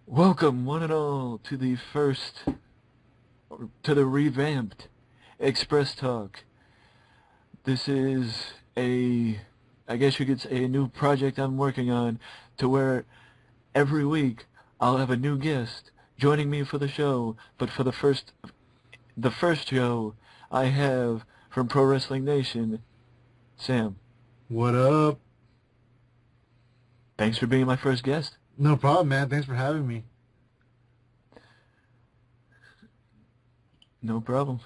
Welcome, one and all, to the revamped Express Talk. This is I guess you could say, a new project I'm working on, to where every week I'll have a new guest joining me for the show. But for the first show, I have from Pro Wrestling Nation, Sam. What up? Thanks for being my first guest. No problem, man. Thanks for having me. No problem.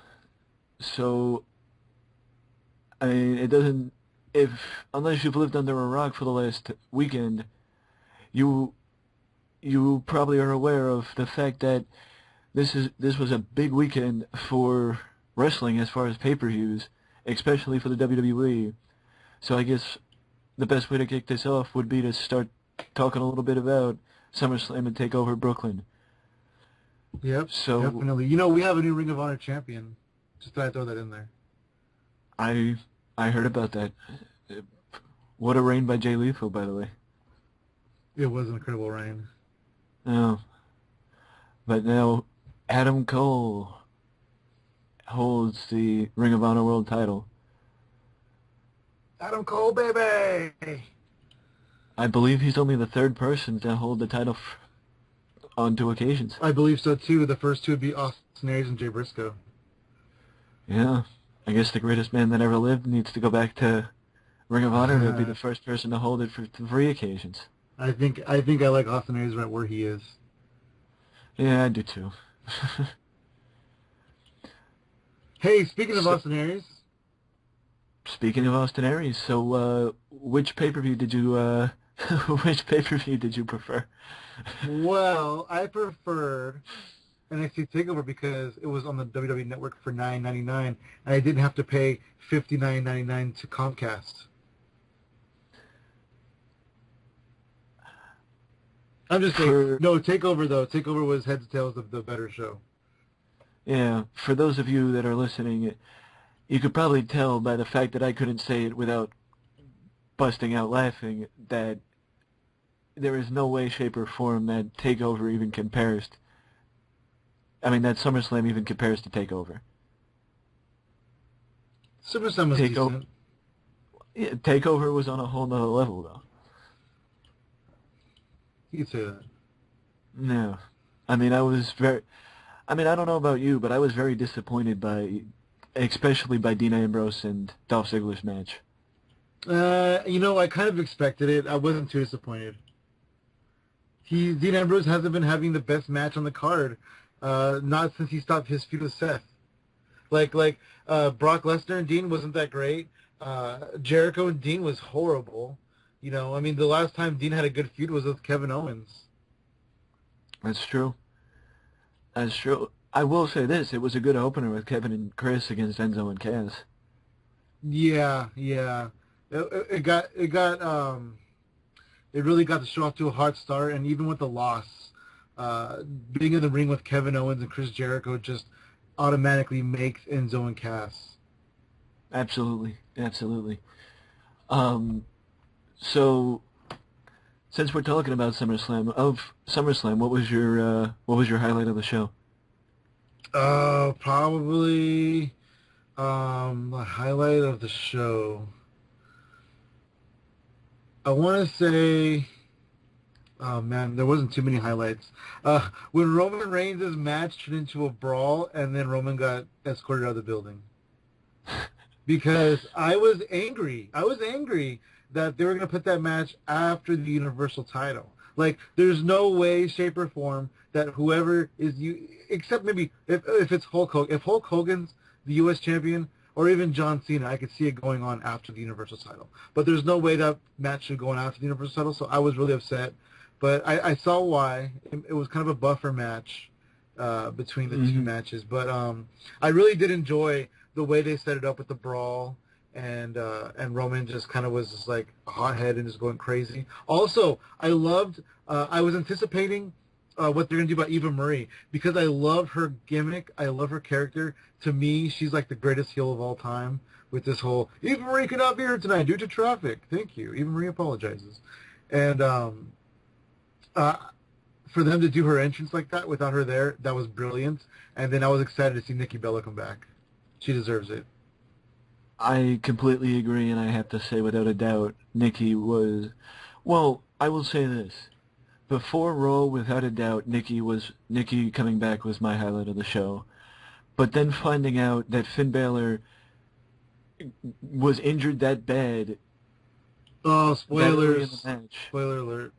So, I mean, unless you've lived under a rock for the last weekend, you probably are aware of the fact that this was a big weekend for wrestling as far as pay-per-views, especially for the WWE. So I guess the best way to kick this off would be to start talking a little bit about SummerSlam and Takeover Brooklyn. Yep, so definitely. You know, we have a new Ring of Honor champion. Just thought I'd throw that in there. I heard about that. What a reign by Jay Lethal, by the way. It was an incredible reign. Oh. But now Adam Cole holds the Ring of Honor World title. Adam Cole, baby! I believe he's only the third person to hold the title on 2 occasions. I believe so, too. The first two would be Austin Aries and Jay Briscoe. Yeah. I guess the greatest man that ever lived needs to go back to Ring of Honor to be the first person to hold it for 3 occasions. I think I like Austin Aries right where he is. Yeah, I do too. Hey, speaking of Austin Aries. Speaking of Austin Aries, so which pay-per-view did you prefer? Well, I preferred NXT Takeover because it was on the WWE Network for $9.99, and I didn't have to pay $59.99 to Comcast. I'm just saying. No, Takeover though. Takeover was heads and tails of the better show. Yeah, for those of you that are listening, you could probably tell by the fact that I couldn't say it without busting out laughing that there is no way, shape, or form that Takeover even compares. That SummerSlam even compares to Takeover. SummerSlam was decent. Yeah, Takeover was on a whole nother level, though. You could say that. No. I don't know about you, but I was very disappointed especially by Dean Ambrose and Dolph Ziggler's match. I kind of expected it. I wasn't too disappointed. Dean Ambrose hasn't been having the best match on the card, not since he stopped his feud with Seth. Like Brock Lesnar and Dean wasn't that great. Jericho and Dean was horrible. The last time Dean had a good feud was with Kevin Owens. That's true. I will say this: it was a good opener with Kevin and Chris against Enzo and Cass. Yeah. It really got the show off to a hot start, and even with the loss, being in the ring with Kevin Owens and Chris Jericho just automatically makes Enzo and Cass. Absolutely. So, since we're talking about SummerSlam, what was your highlight of the show? Probably the highlight of the show. I want to say, oh man, there wasn't too many highlights. When Roman Reigns' match turned into a brawl, and then Roman got escorted out of the building. Because I was angry. That they were going to put that match after the Universal title. Like, there's no way, shape, or form that whoever is except maybe if it's Hulk Hogan. If Hulk Hogan's the U.S. champion, or even John Cena, I could see it going on after the Universal title. But there's no way that match should go on after the Universal title, so I was really upset. But I saw why. It was kind of a buffer match between the two matches. But I really did enjoy the way they set it up with the brawl. And Roman just kind of was just like a hothead and just going crazy. Also, I was anticipating what they're going to do about Eva Marie because I love her gimmick. I love her character. To me, she's like the greatest heel of all time with this whole, Eva Marie could not be here tonight due to traffic. Thank you. Eva Marie apologizes. And for them to do her entrance like that without her there, that was brilliant. And then I was excited to see Nikki Bella come back. She deserves it. I completely agree, and I have to say, without a doubt, Nikki was... Well, I will say this. Before Raw, without a doubt, Nikki coming back was my highlight of the show. But then finding out that Finn Balor was injured that bad... Oh, that early in spoilers. the match, Spoiler alert.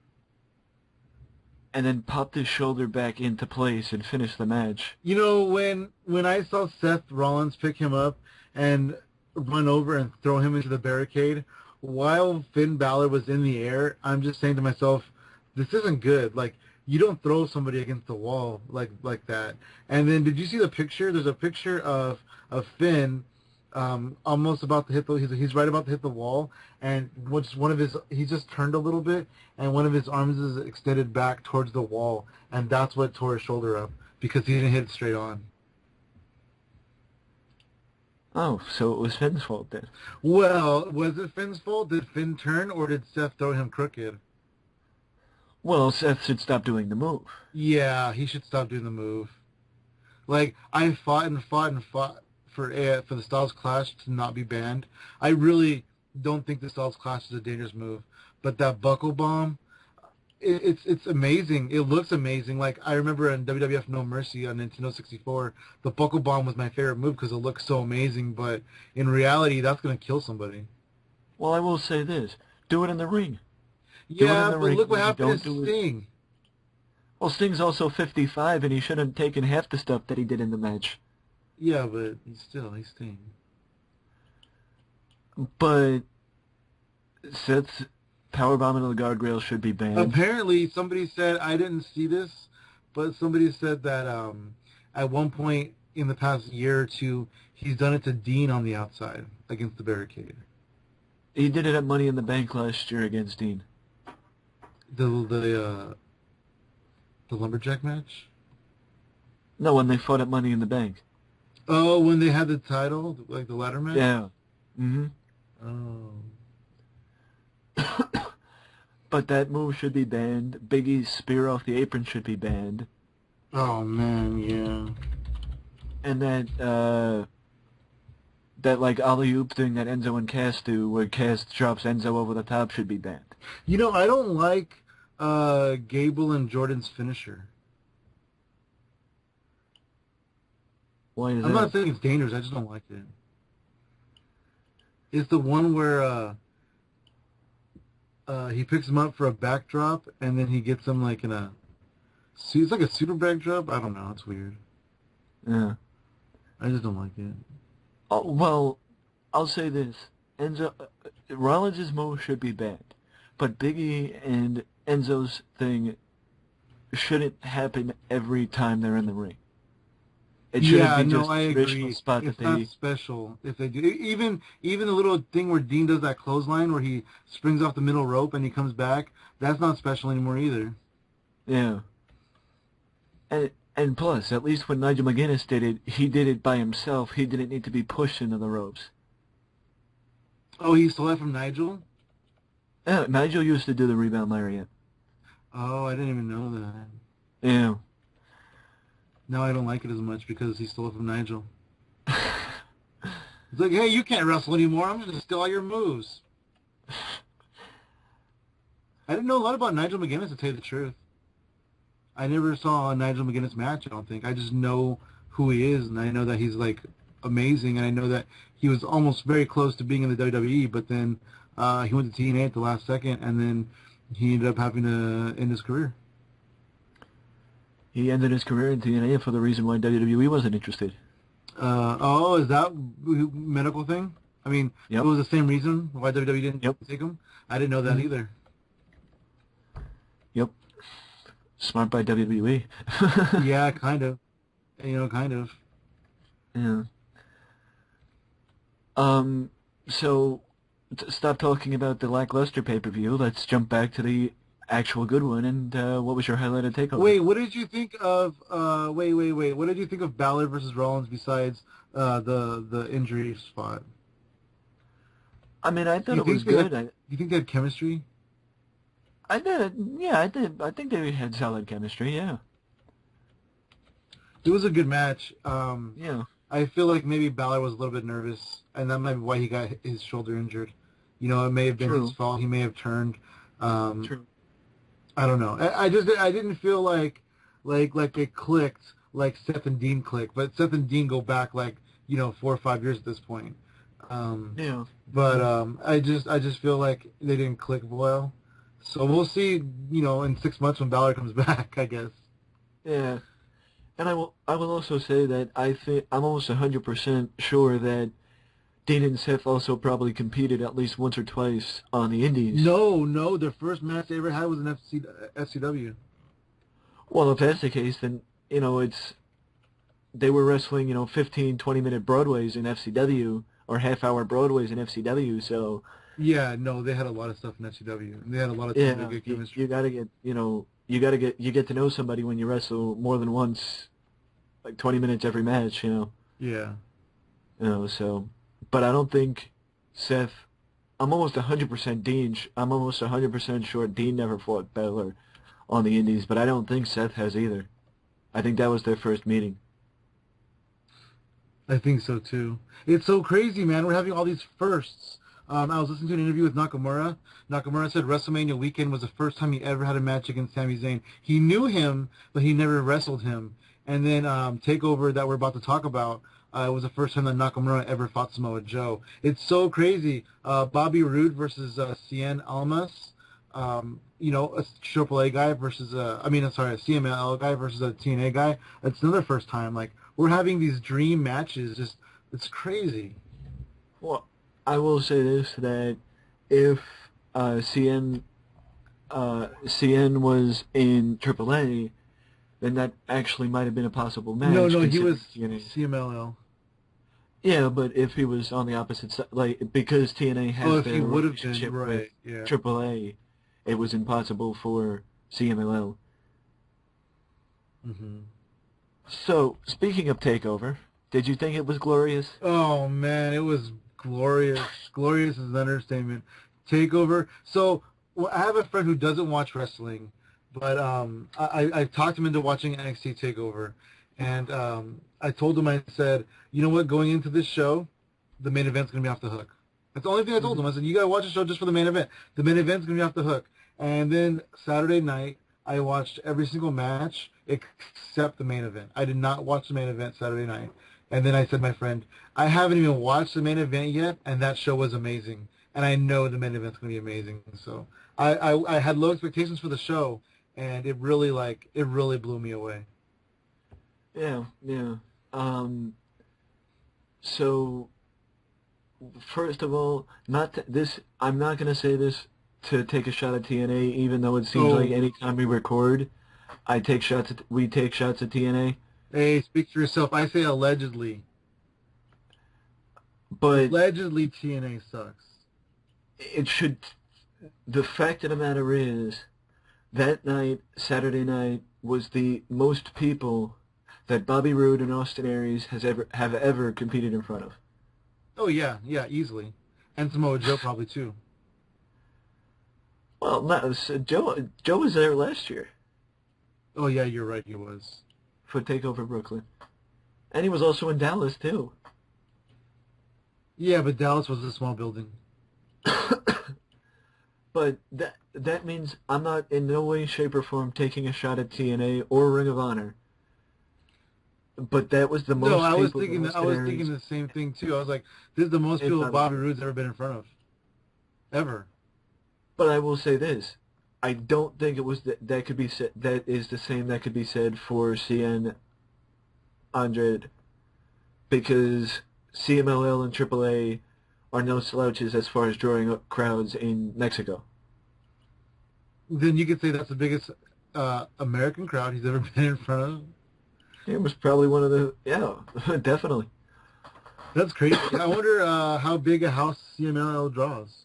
and then popped his shoulder back into place and finished the match. You know, when I saw Seth Rollins pick him up and run over and throw him into the barricade, while Finn Balor was in the air, I'm just saying to myself, this isn't good. Like, you don't throw somebody against the wall like that. And then, did you see the picture? There's a picture of Finn almost about to hit the, he's right about to hit the wall, and he just turned a little bit, and one of his arms is extended back towards the wall, and that's what tore his shoulder up, because he didn't hit it straight on. Oh, so it was Finn's fault then. Well, was it Finn's fault? Did Finn turn, or did Seth throw him crooked? Well, Seth should stop doing the move. Yeah, he should stop doing the move. Like, I fought for the Styles Clash to not be banned. I really don't think the Styles Clash is a dangerous move, but that buckle bomb, it's amazing. It looks amazing. Like, I remember in WWF No Mercy on Nintendo 64, the buckle bomb was my favorite move because it looks so amazing, but in reality, that's going to kill somebody. Well, I will say this. Do it in the ring. Yeah, but look what happened to Sting. Well, Sting's also 55, and he shouldn't have taken half the stuff that he did in the match. Yeah, but he's Sting. But Seth's powerbomb into the guardrail should be banned. Apparently, somebody said, I didn't see this, but somebody said that at one point in the past year or two, he's done it to Dean on the outside against the barricade. He did it at Money in the Bank last year against Dean. The lumberjack match? No, when they fought at Money in the Bank. Oh, when they had the title, like the ladder match? Yeah. Mm-hmm. Oh. But that move should be banned. Big E's spear off the apron should be banned. Oh, man, yeah. And that like alley-oop thing that Enzo and Cass do, where Cass drops Enzo over the top, should be banned. You know, I don't like Gable and Jordan's finisher. Why is that? I'm not saying it's dangerous, I just don't like it. It's the one where he picks him up for a backdrop, and then he gets him like in a... It's like a super backdrop? I don't know, it's weird. Yeah. I just don't like it. Oh, well, I'll say this. Rollins' move should be banned. But Big E and Enzo's thing shouldn't happen every time they're in the ring. It shouldn't be just a traditional spot it's that not special if they do. Even the little thing where Dean does that clothesline where he springs off the middle rope and he comes back, that's not special anymore either. Yeah. And plus, at least when Nigel Mcguinness did it, he did it by himself. He didn't need to be pushed into the ropes. Oh, he stole that from Nigel? Yeah, Nigel used to do the rebound lariat. Oh, I didn't even know that. Yeah. Now I don't like it as much because he stole it from Nigel. It's like, hey, you can't wrestle anymore. I'm going to steal all your moves. I didn't know a lot about Nigel Mcguinness, to tell you the truth. I never saw a Nigel Mcguinness match, I don't think. I just know who he is, and I know that he's, like, amazing, and I know that he was almost very close to being in the WWE, but then he went to TNA at the last second, and then he ended up having to end his career. He ended his career in TNA for the reason why WWE wasn't interested. Oh, is that medical thing? I mean, It was the same reason why WWE didn't take him? I didn't know that either. Yep. Smart by WWE. Yeah, kind of. Kind of. Yeah. So, stop talking about the lackluster pay-per-view. Let's jump back to the actual good one. And what was your highlighted takeover? Wait, what did you think of? Wait. What did you think of Balor versus Rollins besides the injury spot? I mean, I thought it was good. Do you think they had chemistry? I did. Yeah, I did. I think they had solid chemistry. Yeah. It was a good match. Yeah. I feel like maybe Balor was a little bit nervous, and that might be why he got his shoulder injured. You know, it may have been his True. fault. He may have turned. Um, True. I don't know. I didn't feel like it clicked like Seth and Dean clicked, but Seth and Dean go back like 4 or 5 years at this point. Um, Yeah. but I just feel like they didn't click well. So we'll see. In 6 months when Balor comes back, I guess. Yeah. And I will also say that I think I'm almost 100% sure that Dean and Seth also probably competed at least once or twice on the Indies. No, no, their first match they ever had was in FCW. Well, if that's the case, then they were wrestling 15, 20-minute Broadways in FCW or half-hour Broadways in FCW. So Yeah, no, they had a lot of stuff in FCW. They had a lot of time to yeah, get you chemistry. gotta get you get to know somebody when you wrestle more than once, like 20 minutes every match. Yeah. So, but I don't think Seth. I'm almost 100% Dean. I'm almost 100% sure Dean never fought Balor on the Indies, but I don't think Seth has either. I think that was their first meeting. I think so too. It's so crazy, man. We're having all these firsts. I was listening to an interview with Nakamura. Nakamura said WrestleMania weekend was the first time he ever had a match against Sami Zayn. He knew him, but he never wrestled him. And then Takeover that we're about to talk about was the first time that Nakamura ever fought Samoa Joe. It's so crazy. Bobby Roode versus Cien Almas. A Triple A guy versus a CMLL guy versus a TNA guy. That's another first time. Like, we're having these dream matches. Just, it's crazy. Well, I will say this, that if CN was in Triple A, then that actually might have been a possible No, match no, he considering was TNA. CMLL. Yeah, but if he was on the opposite side, like because TNA Oh, has if he their would have been, relationship with right, yeah. Triple A, it was impossible for CMLL. hmm So, speaking of Takeover, did you think it was glorious? Oh, man, it was glorious. Glorious is an understatement. Takeover. So, well, I have a friend who doesn't watch wrestling, but I talked him into watching NXT Takeover. And I told him, I said, you know what, going into this show, the main event's going to be off the hook. That's the only thing I told Hmm. him. I said, you got to watch the show just for the main event. The main event's going to be off the hook. And then Saturday night, I watched every single match except the main event. I did not watch the main event Saturday night. And then I said, my friend, I haven't even watched the main event yet, and that show was amazing. And I know the main event's going to be amazing. So I had low expectations for the show, and it really blew me away. Yeah, yeah. Um, so first of all, not to, this. I'm not gonna say this to take a shot at TNA, even though it seems like Oh, anytime we record, we take shots at TNA. hey, speak for yourself. I say allegedly. But Allegedly, TNA sucks. it should. The fact of the matter is, that night, Saturday night, was the most people that Bobby Roode and Austin Aries have ever competed in front of. Oh, yeah, yeah, easily. And Samoa Joe probably, too. Well, no, so Joe was there last year Oh, yeah, you're right, he was. for Takeover Brooklyn, and he was also in Dallas too. Yeah, but Dallas was a small building. But that means I'm not in no way, shape, or form taking a shot at TNA or Ring of Honor. But that was the No, most I was people that thinking I Austin was thinking Aries the same thing, too. I was like, this is the most and people Bobby Bobby Roode. Roode's ever been in front of. Ever. But I will say this: I don't think it was that could be said. That is the same that could be said for CN Andrade, because CMLL and Triple A are no slouches as far as drawing up crowds in Mexico. Then you could say that's the biggest American crowd he's ever been in front of. It was probably one of the, yeah, definitely. That's crazy. I wonder how big a house CMLL draws.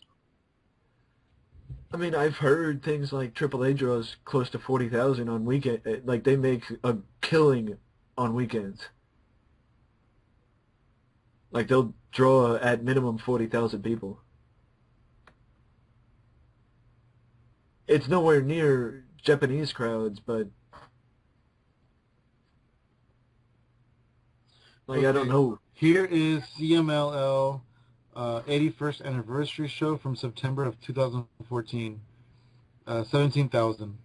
I mean, I've heard things like Triple A draws close to 40,000 on weekend. Like they make a killing on weekends. Like they'll draw at minimum 40,000 people. it's nowhere near Japanese crowds, but like I don't Okay, know. here is CMLL 81st anniversary show from September of 2014. 17,000.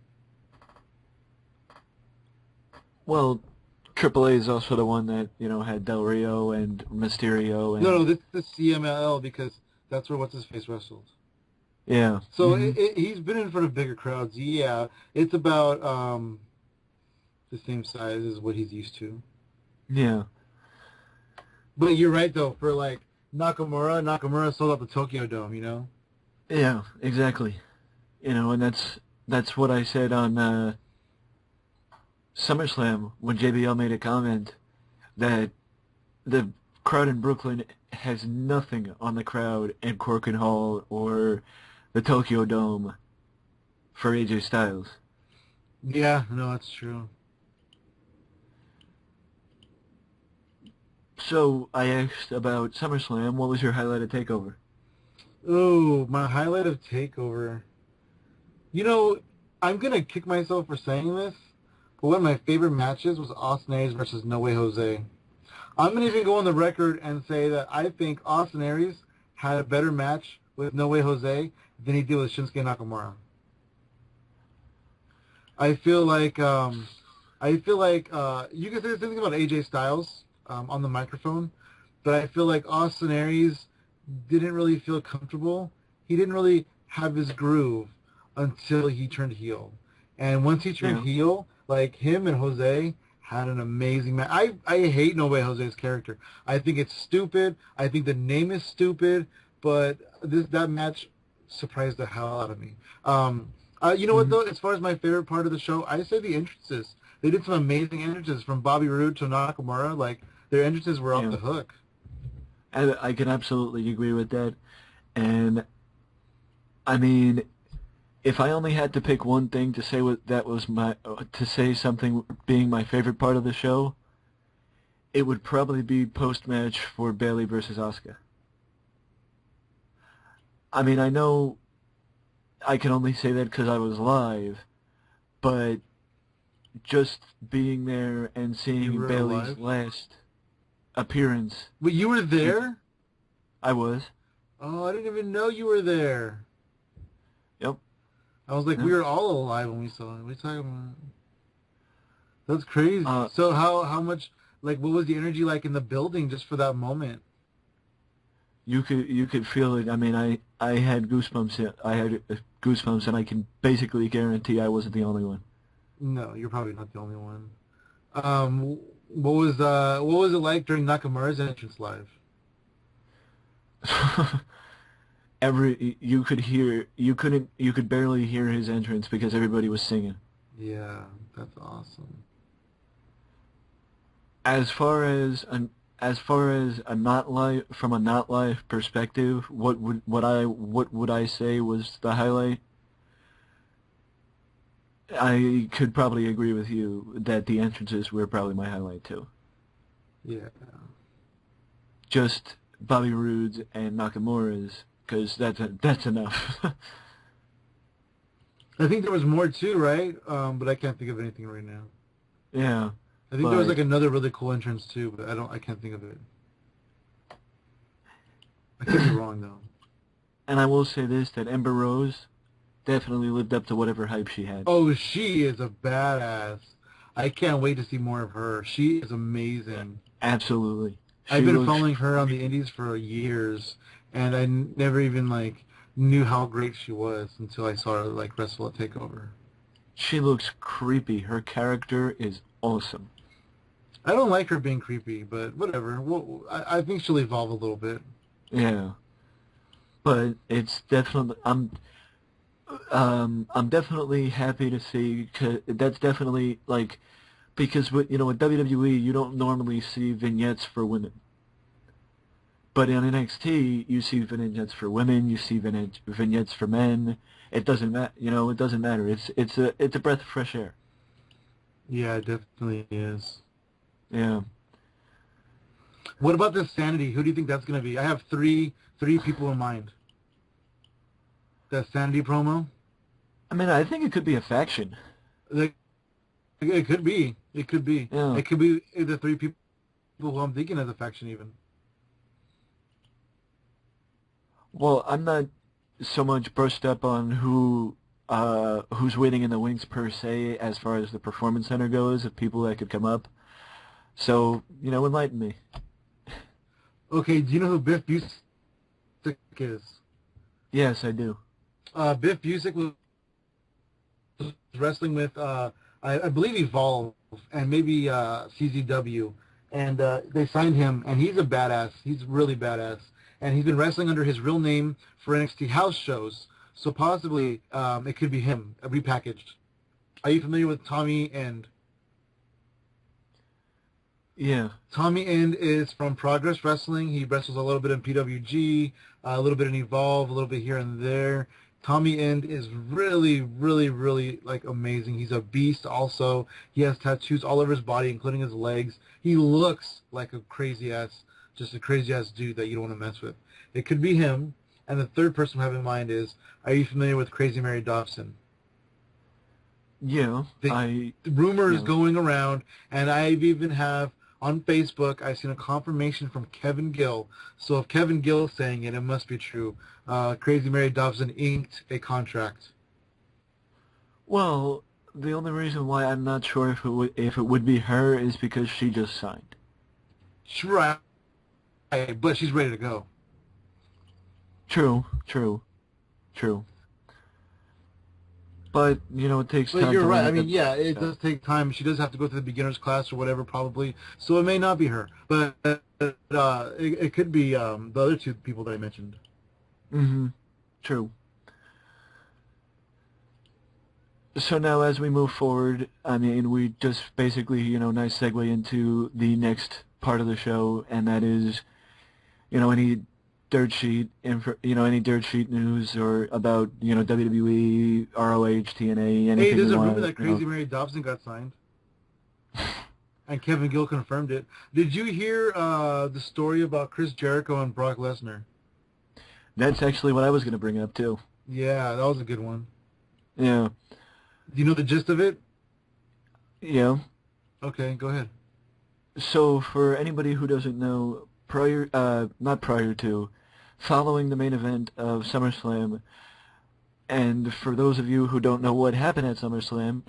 Well, Triple A is also the one that had Del Rio and Mysterio No, and no, this is CMLL because that's where what's his face wrestled. yeah. So he's been in front of bigger crowds. Yeah, it's about the same size as what he's used to. Yeah. But you're right though. For like Nakamura sold out the Tokyo Dome. You know. Yeah, exactly. And that's what I said on SummerSlam when JBL made a comment that the crowd in Brooklyn has nothing on the crowd in Corkin Hall or the Tokyo Dome for AJ Styles. Yeah, no, that's true. So I asked about SummerSlam. What was your highlight of Takeover? Oh, my highlight of Takeover. You know, I'm gonna kick myself for saying this, but one of my favorite matches was Austin Aries versus No Way Jose. I'm gonna even go on the record and say that I think Austin Aries had a better match with No Way Jose than he did with Shinsuke Nakamura. I feel like you can say the same thing about AJ Styles on the microphone, but I feel like Austin Aries didn't really feel comfortable. He didn't really have his groove until he turned heel, and once he turned Yeah. heel, like him and Jose had an amazing match. I hate No Way Jose's character. I think it's stupid. I think the name is stupid, but that match surprised the hell out of me. You know what Hmm. though? As far as my favorite part of the show, I say the entrances. They did some amazing entrances from Bobby Roode to Nakamura. Like their entrances were off Yeah. the hook. I can absolutely agree with that. And I mean, if I only had to pick one thing to say that was to say something being my favorite part of the show, it would probably be post-match for Bayley versus Asuka. I mean, I know I can only say that because I was live, but just being there and You seeing were Bayley's alive. last appearance, But you were it, there? I was. Oh, I didn't even know you were there. Yep. I was like, we Yep. were all alive when we saw it. What are you talking about? That's crazy. Uh, So how much like what was the energy like in the building just for that moment? you could feel it. I mean, I had goosebumps. I had goosebumps, and I can basically guarantee I wasn't the only one. No, you're probably not the only one. Um, what was it like during Nakamura's entrance live? You could barely hear his entrance because everybody was singing. Yeah, that's awesome. As far as a not live from a not live perspective, what would I say was the highlight? I could probably agree with you that the entrances were probably my highlight too. Yeah. Just Bobby Roode's and Nakamura's, because that's enough. I think there was more too, right? But I can't think of anything right now. Yeah, I think there was but like another really cool entrance too, but I can't think of it. I could be wrong though. and I will say this, that Ember Rose definitely lived up to whatever hype she had. Oh, she is a badass. I can't wait to see more of her. She is Yeah, amazing. absolutely. I've She been looks following her on the creepy. indies for years, and I never even like knew how great she was until I saw her like wrestle at Takeover. She looks creepy. Her character is awesome. I don't like her being creepy, but whatever. Well, I think she'll evolve a little bit. Yeah, but it's definitely I'm definitely happy to see, 'cause that's definitely like, because with WWE you don't normally see vignettes for women. But in NXT, you see vignettes for women, you see vignettes for men. It doesn't matter, it doesn't matter. It's a breath of fresh air. Yeah, it definitely is. Yeah. What about this Sanity? Who do you think that's gonna be? I have three people in mind. That Sanity promo. I mean, I think it could be a faction. Like, it could be. It could be. Yeah. It could be the three people who I'm thinking as a faction even. Well, I'm not so much brushed up on who's waiting in the wings per se as far as the performance center goes of people that could come up. So, enlighten me. Okay, do you know who Biff Busick is? Yes, I do. Biff Busick was wrestling with, I believe, Evolve and maybe CZW, and they signed him, and he's a badass. He's really badass, and he's been wrestling under his real name for NXT house shows. So possibly it could be him, repackaged. Are you familiar with Tommy End? Yeah. Tommy End is from Progress Wrestling. He wrestles a little bit in PWG, a little bit in Evolve, a little bit here and there. Tommy End is really, really, really like amazing. He's a beast. Also, he has tattoos all over his body, including his legs. He looks like a crazy ass dude that you don't want to mess with. It could be him. And the third person I have in mind is: are you familiar with Crazy Mary Dobson? Yeah. The rumor is going around, and I even have on Facebook, I've seen a confirmation from Kevin Gill. So if Kevin Gill is saying it, it must be true. Crazy Mary Dobson inked a contract. Well, the only reason why I'm not sure if it would be her is because she just signed. She's right, but she's ready to go. True. But, it takes time. But you're to right. learn I mean, the yeah, it stuff. does take time. She does have to go through the beginner's class or whatever, probably. So it may not be her. But it could be the other two people that I mentioned. Mm-hmm. True. So now as we move forward, I mean, we just basically, nice segue into the next part of the show, and that is, any dirt sheet, any dirt sheet news or about, WWE, ROH, TNA, anything Hey, there's you a want, rumor that Crazy Mary Dobson got signed. And Kevin Gill confirmed it. Did you hear the story about Chris Jericho and Brock Lesnar? That's actually what I was going to bring up, too. Yeah, that was a good one. Yeah. Do you know the gist of it? Yeah. Okay, go ahead. So for anybody who doesn't know, following the main event of SummerSlam, and for those of you who don't know what happened at SummerSlam,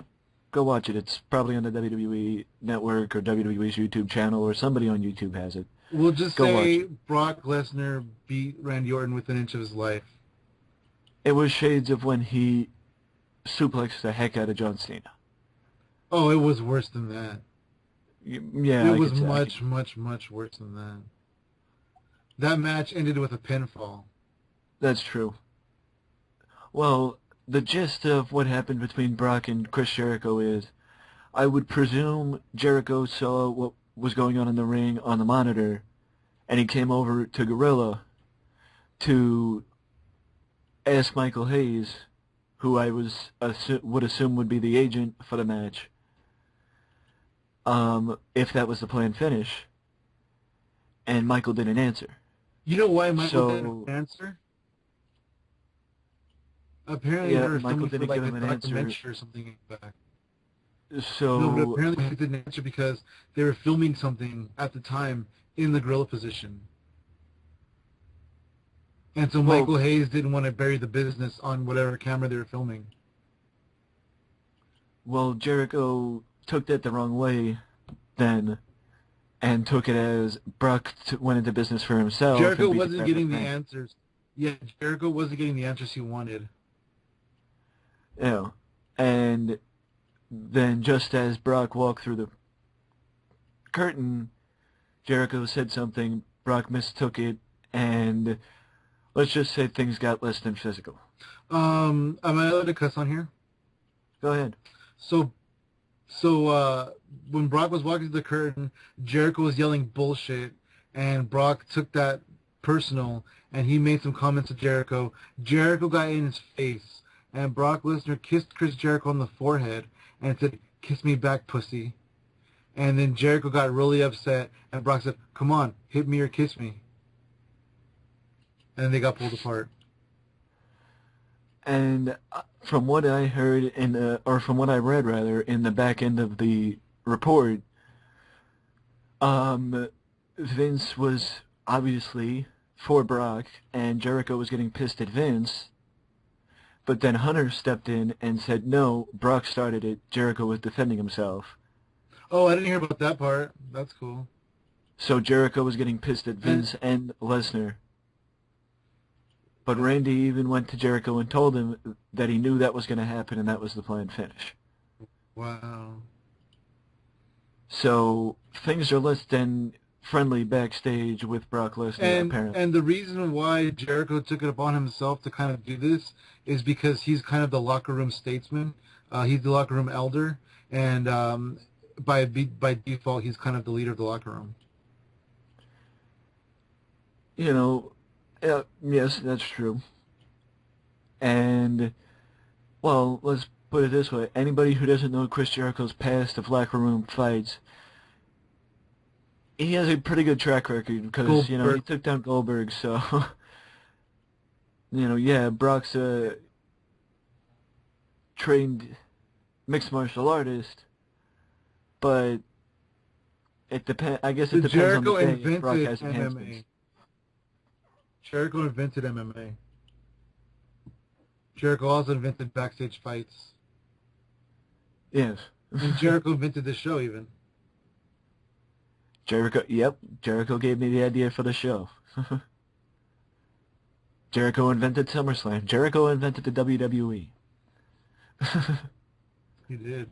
go watch it. It's probably on the WWE Network or WWE's YouTube channel, or somebody on YouTube has it. We'll just Go watch say it. Brock Lesnar beat Randy Orton within an inch of his life. It was shades of when he suplexed the heck out of John Cena. Oh, it was worse than that. Yeah, It was much, much, much worse than that. That match ended with a pinfall. That's true. Well, the gist of what happened between Brock and Chris Jericho is, I would presume Jericho saw what was going on in the ring on the monitor, and he came over to Gorilla to ask Michael Hayes, who I would assume would be the agent for the match, if that was the planned finish, and Michael didn't answer. You know why Michael didn't answer? Apparently they were Michael filming for didn't like give a him an answer. documentary or something like that. So No, but apparently he didn't answer because they were filming something at the time in the gorilla position. And so Michael Hayes didn't want to bury the business on whatever camera they were filming. Well, Jericho took that the wrong way then, and took it as Brock went into business for himself. Jericho wasn't getting the answers. Yeah, Jericho wasn't getting the answers he wanted. Yeah, and then just as Brock walked through the curtain, Jericho said something, Brock mistook it, and let's just say things got less than physical. Am I allowed to cuss on here? Go ahead. So when Brock was walking through the curtain, Jericho was yelling bullshit, and Brock took that personal, and he made some comments to Jericho. Jericho got in his face, and Brock Lesnar kissed Chris Jericho on the forehead and said, "Kiss me back, pussy." And then Jericho got really upset, and Brock said, "Come on, hit me or kiss me." And they got pulled apart. And from what I heard or from what I read rather, in the back end of the report, Vince was obviously for Brock, and Jericho was getting pissed at Vince. But then Hunter stepped in and said, no, Brock started it. Jericho was defending himself. Oh, I didn't hear about that part. That's cool. So Jericho was getting pissed at Vince and Lesnar. But Randy even went to Jericho and told him that he knew that was going to happen and that was the planned finish. Wow. So things are less than friendly backstage with Brock Lesnar, apparently. And the reason why Jericho took it upon himself to kind of do this is because he's kind of the locker room statesman. He's the locker room elder, and by default, he's kind of the leader of the locker room. You know, yes, that's true. And, well, let's put it this way. Anybody who doesn't know Chris Jericho's past of locker room fights, he has a pretty good track record because, you know, he took down Goldberg, so, you know, yeah, Brock's a trained mixed martial artist, but it depends. I guess it depends on the day if Brock has enhancements. Jericho invented MMA. Jericho also invented backstage fights. Yes. And Jericho invented the show even. Jericho gave me the idea for the show. Jericho invented SummerSlam. Jericho invented the WWE. He did.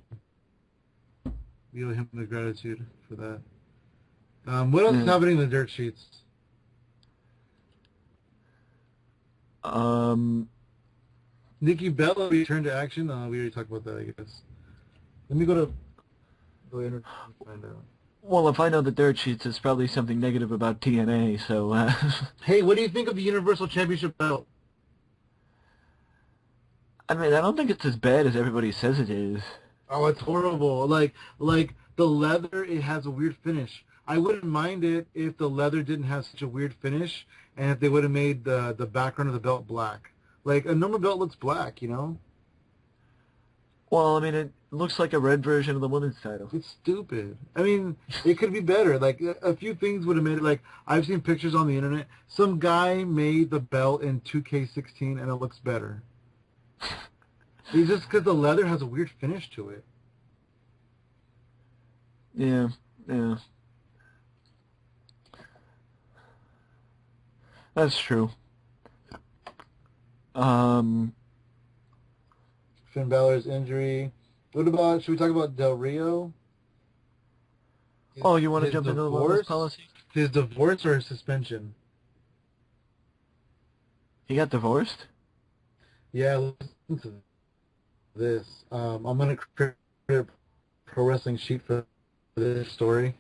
We owe him the gratitude for that. What else is happening in the dirt sheets? Nikki Bella returned to action. We already talked about that, I guess. Let me go to the internet and find out. Well, if I know the dirt sheets, it's probably something negative about TNA, so... Hey, what do you think of the Universal Championship belt? I mean, I don't think it's as bad as everybody says it is. Oh, it's horrible. Like the leather, it has a weird finish. I wouldn't mind it if the leather didn't have such a weird finish, and if they would have made the background of the belt black. Like, a normal belt looks black, you know? Well, I mean, it looks like a red version of the women's title. It's stupid. I mean, it could be better. Like, a few things would have made it. Like, I've seen pictures on the internet. Some guy made the belt in 2K16, and it looks better. It's just because the leather has a weird finish to it. Yeah. That's true. Finn Balor's injury. What about, should we talk about Del Rio? Oh, you want to jump into the wellness policy? His divorce or his suspension? He got divorced? Yeah, listen to this. I'm going to create a pro wrestling sheet for this story.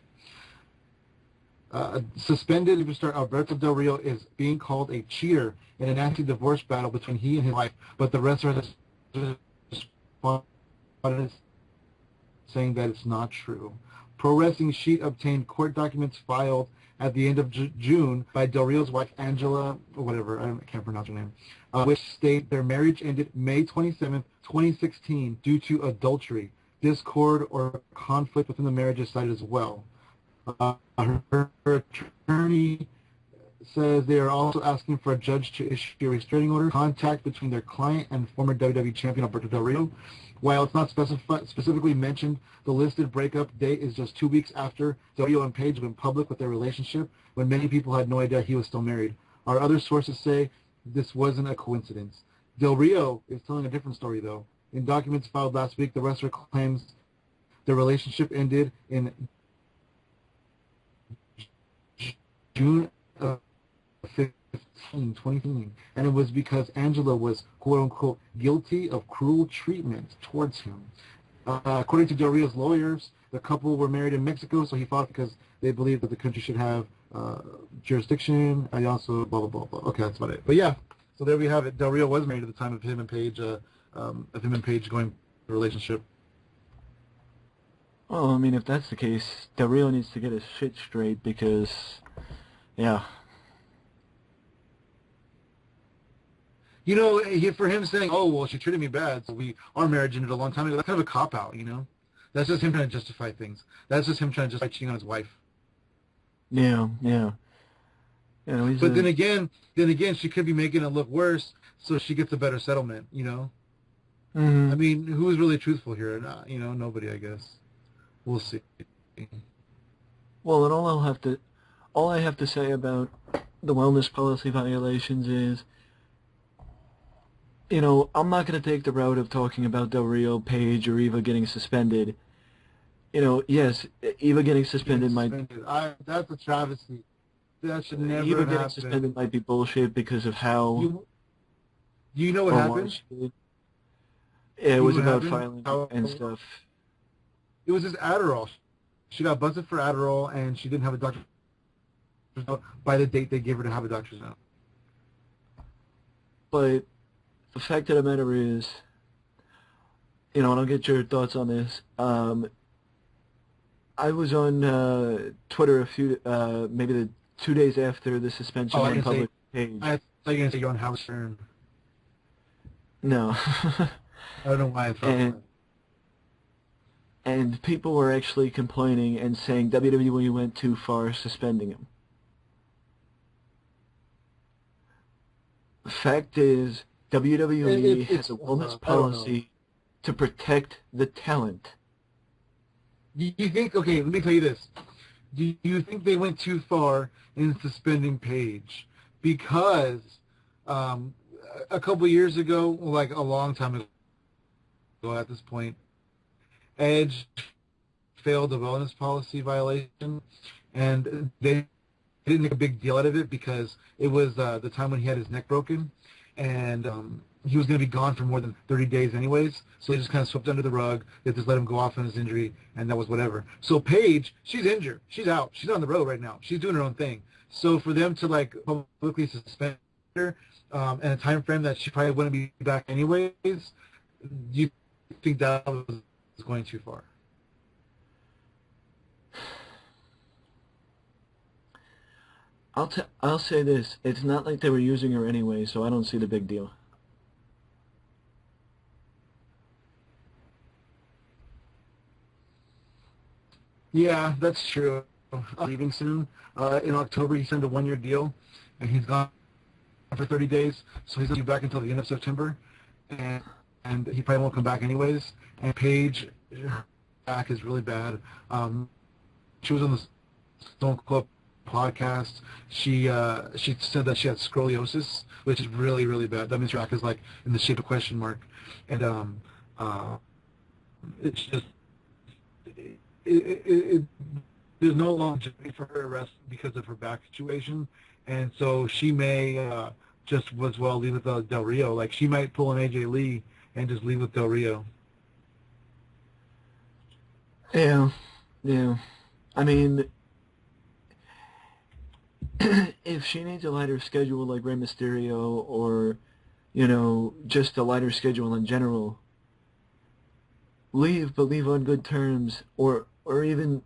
Suspended superstar Alberto Del Rio is being called a cheater in an anti-divorce battle between he and his wife, but the wrestler has responded saying that it's not true. Pro Wrestling Sheet obtained court documents filed at the end of June by Del Rio's wife, Angela, or whatever, I can't pronounce her name, which state their marriage ended May 27th, 2016 due to adultery, discord, or conflict within the marriage is cited as well. Her attorney says they are also asking for a judge to issue a restraining order, contact between their client and former WWE champion Alberto Del Rio. While it's not specifically mentioned, the listed breakup date is just 2 weeks after Del Rio and Page went public with their relationship, when many people had no idea he was still married. Our other sources say this wasn't a coincidence. Del Rio is telling a different story, though. In documents filed last week, the wrestler claims the relationship ended in June of 2015, and it was because Angela was quote-unquote guilty of cruel treatment towards him. According to Del Rio's lawyers, the couple were married in Mexico, so he fought because they believed that the country should have jurisdiction. I also blah blah blah blah. Okay, that's about it. But yeah, so there we have it. Del Rio was married at the time of him and Page going the relationship. Well, I mean, if that's the case, Del Rio needs to get his shit straight because, yeah. You know, for him saying, "Oh, well, she treated me bad, so our marriage ended a long time ago." That's kind of a cop out, you know. That's just him trying to justify things. That's just him trying to justify cheating on his wife. Yeah, yeah. You know, he's But a then again, she could be making it look worse, so she gets a better settlement. You know. I mhm. mean, who's really truthful here? You know, nobody, I guess. We'll see. Well, and all I have to say about the wellness policy violations is, you know, I'm not going to take the route of talking about Del Rio, Page, or Eva getting suspended. You know, yes, Eva getting Getting suspended might suspended. That's a travesty. That should never Eva have getting happened. suspended might be bullshit because of how You do you know what or why happened? she did. It Do you was know what about happened? filing How and stuff. it was just Adderall. She got busted for Adderall, and she didn't have a doctor's note by the date they gave her to have a doctor's note. But the fact of the matter is, you know, and I'll get your thoughts on this. I was on Twitter maybe the 2 days after the Oh, suspension I on can say public page. I thought you were gonna say you're on Howard Stern. No. I don't know why I thought and that. and people were actually complaining and saying WWE went too far suspending him. The fact is, WWE has a wellness I don't know. policy to protect the talent. Do you think? Okay, let me tell you this. Do you think they went too far in suspending Paige? Because um, a couple years ago, like a long time ago at this point, Edge failed a wellness policy violation, and they didn't make a big deal out of it because it was the time when he had his neck broken, and he was going to be gone for more than 30 days anyways, so they just kind of swept under the rug. They just let him go off on his injury, and that was whatever. So Paige, she's injured. She's out. She's on the road right now. She's doing her own thing. So for them to like publicly suspend her in a time frame that she probably wouldn't be back anyways, do you think that was going too far? I'll say this: it's not like they were using her anyway, so I don't see the big deal. Yeah, that's true. Leaving soon. In October, he signed a one-year deal, and he's gone for 30 days, so he's going to be back until the end of September, and he probably won't come back anyways. And Paige, her back is really bad. She was on the Stone Cold podcast. She said that she had scoliosis, which is really, really bad. That means her back is like in the shape of a question mark, and uh, it's just it, there's no longevity for her rest because of her back situation, and so she may just as well leave with Del Rio. Like she might pull an AJ Lee and just leave with Del Rio. Yeah, yeah. I mean, if she needs a lighter schedule like Rey Mysterio, or you know, just a lighter schedule in general, leave, but leave on good terms, or even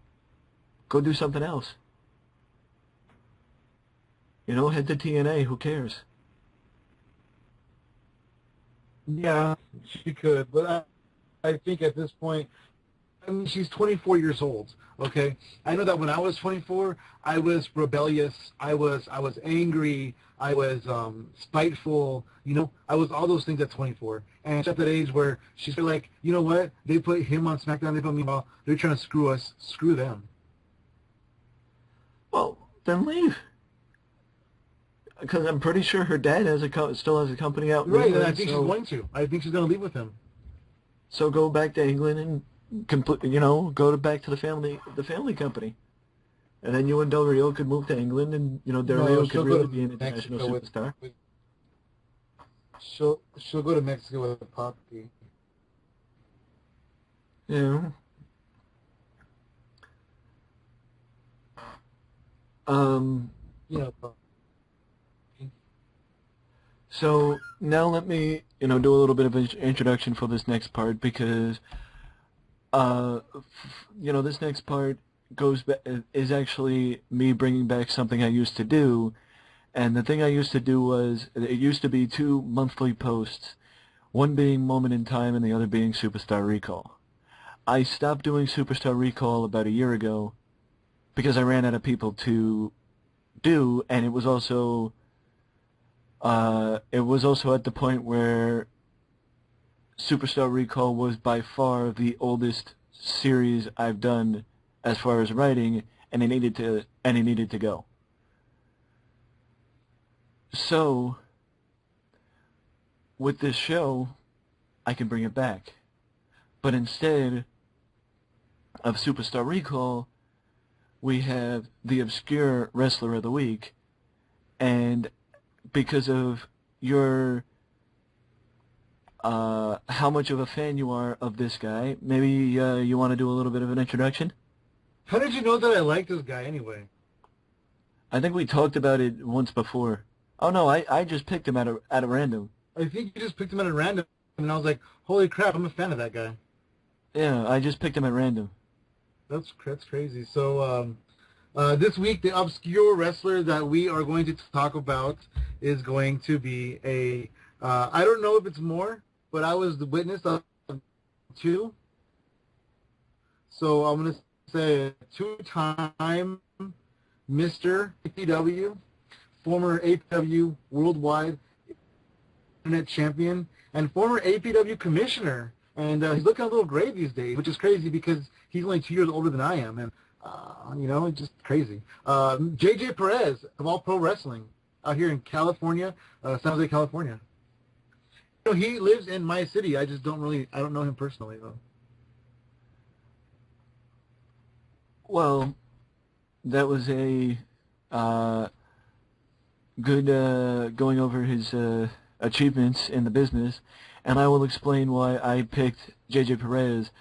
go do something else. You know, head to TNA. Who cares? Yeah, she could, but I think at this point, I mean, she's 24 years old. Okay, I know that when I was 24, I was rebellious. I was angry. I was spiteful. You know, I was all those things at 24. And she's at that age where she's like, you know what? They put him on SmackDown. They put me on. They're trying to screw us. Screw them. Well, then leave. Because I'm pretty sure her dad still has a company out in Right, and I England. think she's going to. I think she's going to leave with him. So go back to England and you know, back to the family company, and then you and Del Rio could move to England, and you know, Del No, Rio could she'll go really to be an international Mexico superstar. she'll go to Mexico with a puppy. Yeah. Um. You know, So now let me, you know, do a little bit of an introduction for this next part because, you know, this next part is actually me bringing back something I used to do, And the thing I used to do was, it used to be 2 monthly posts, one being Moment in Time and the other being Superstar Recall. I stopped doing Superstar Recall about a year ago because I ran out of people to do, and it was also at the point where Superstar Recall was by far the oldest series I've done as far as writing, and it needed to go. So with this show, I can bring it back. But instead of Superstar Recall, we have the Obscure Wrestler of the Week, and because of your how much of a fan you are of this guy, maybe you want to do a little bit of an introduction? How did you know that I like this guy anyway? I think we talked about it once before. Oh no, I just picked him at a random. I think you just picked him at a random, and I was like, holy crap, I'm a fan of that guy. Yeah, I just picked him at random. That's crazy. So this week, the obscure wrestler that we are going to talk about is going to be a, I don't know if it's more, but I was the witness of 2. So I'm going to say 2-time Mr. APW, former APW Worldwide Internet Champion, and former APW Commissioner. And he's looking a little gray these days, which is crazy because he's only 2 years older than I am. And, it's just crazy. JJ Perez of All Pro Wrestling out here in California, San Jose, California. He lives in my city. I don't know him personally, though. Well, that was a good going over his achievements in the business, and I will explain why I picked JJ Perez.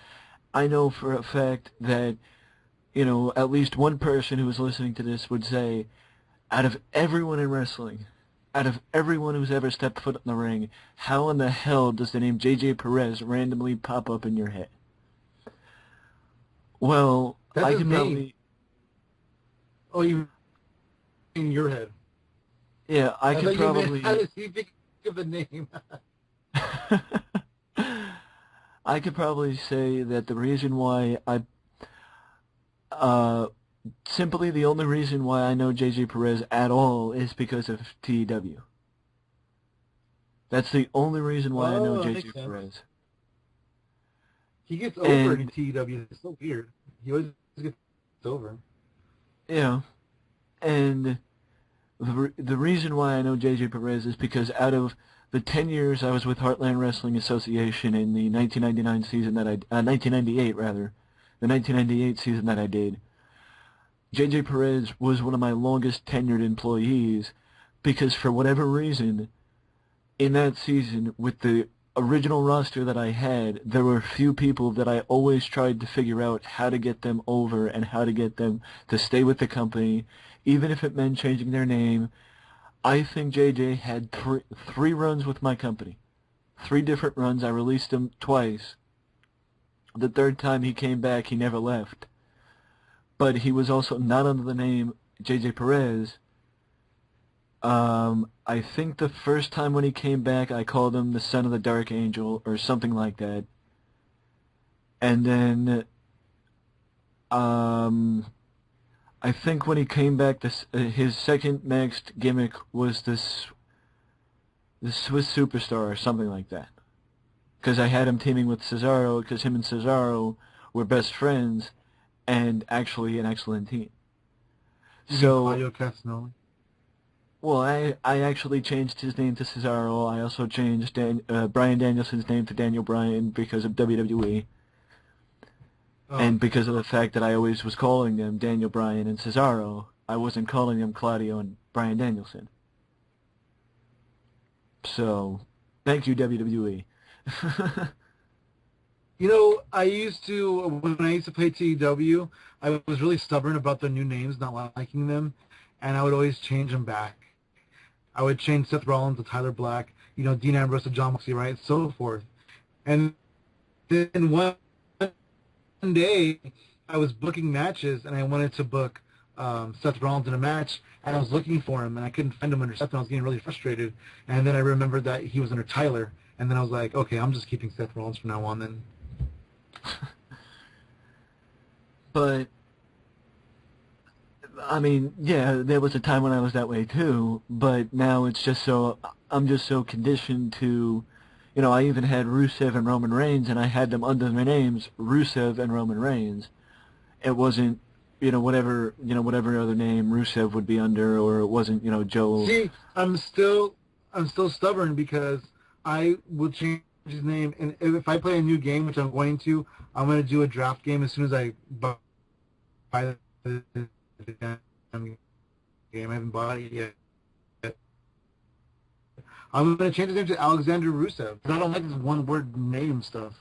I know for a fact that, at least one person who is listening to this would say, out of everyone in wrestling, out of everyone who's ever stepped foot in the ring, how in the hell does the name JJ Perez randomly pop up in your head? Well, That's I his could name. probably... Oh, you in your head? Yeah, I could probably... How does he think of the name? I could probably say that the reason why simply the only reason why I know JJ Perez at all is because of TEW. That's the only reason why I know JJ Perez. He gets over in TEW. It's so weird. He always gets over. Yeah, and the reason why I know JJ Perez is because out of the 10 years I was with Heartland Wrestling Association in the 1999 season that 1998 rather, the 1998 season that I did, JJ Perez was one of my longest tenured employees because for whatever reason, in that season, with the original roster that I had, there were few people that I always tried to figure out how to get them over and how to get them to stay with the company, even if it meant changing their name. I think JJ had three runs with my company. 3 different runs. I released him twice. The third time he came back, he never left. But he was also not under the name JJ Perez. I think the first time when he came back, I called him the Son of the Dark Angel or something like that. And then, I think when he came back, his second next gimmick was the Swiss Superstar or something like that. Because I had him teaming with Cesaro, because him and Cesaro were best friends and actually an excellent team. Claudio Castagnoli? Well, I actually changed his name to Cesaro. I also changed Bryan Danielson's name to Daniel Bryan because of WWE. Oh. And because of the fact that I always was calling them Daniel Bryan and Cesaro, I wasn't calling them Claudio and Bryan Danielson. So, thank you, WWE. I used to, when I used to play TEW, I was really stubborn about the new names, not liking them, and I would always change them back. I would change Seth Rollins to Tyler Black, Dean Ambrose to John Moxley, right, so forth. And then one day, I was booking matches, and I wanted to book Seth Rollins in a match, and I was looking for him, and I couldn't find him under Seth, and I was getting really frustrated. And then I remembered that he was under Tyler, and then I was like, okay, I'm just keeping Seth Rollins from now on then. But I mean, yeah, there was a time when I was that way too, but now it's just so, I'm just so conditioned to, I even had Rusev and Roman Reigns, and I had them under their names, Rusev and Roman Reigns. It wasn't, whatever other name Rusev would be under, or it wasn't, Joe. See, I'm still stubborn because I will change his name, and if I play a new game, which I'm going to do a draft game as soon as I buy the damn game. I haven't bought it yet. I'm going to change his name to Alexander Rusev because I don't like this one-word name stuff.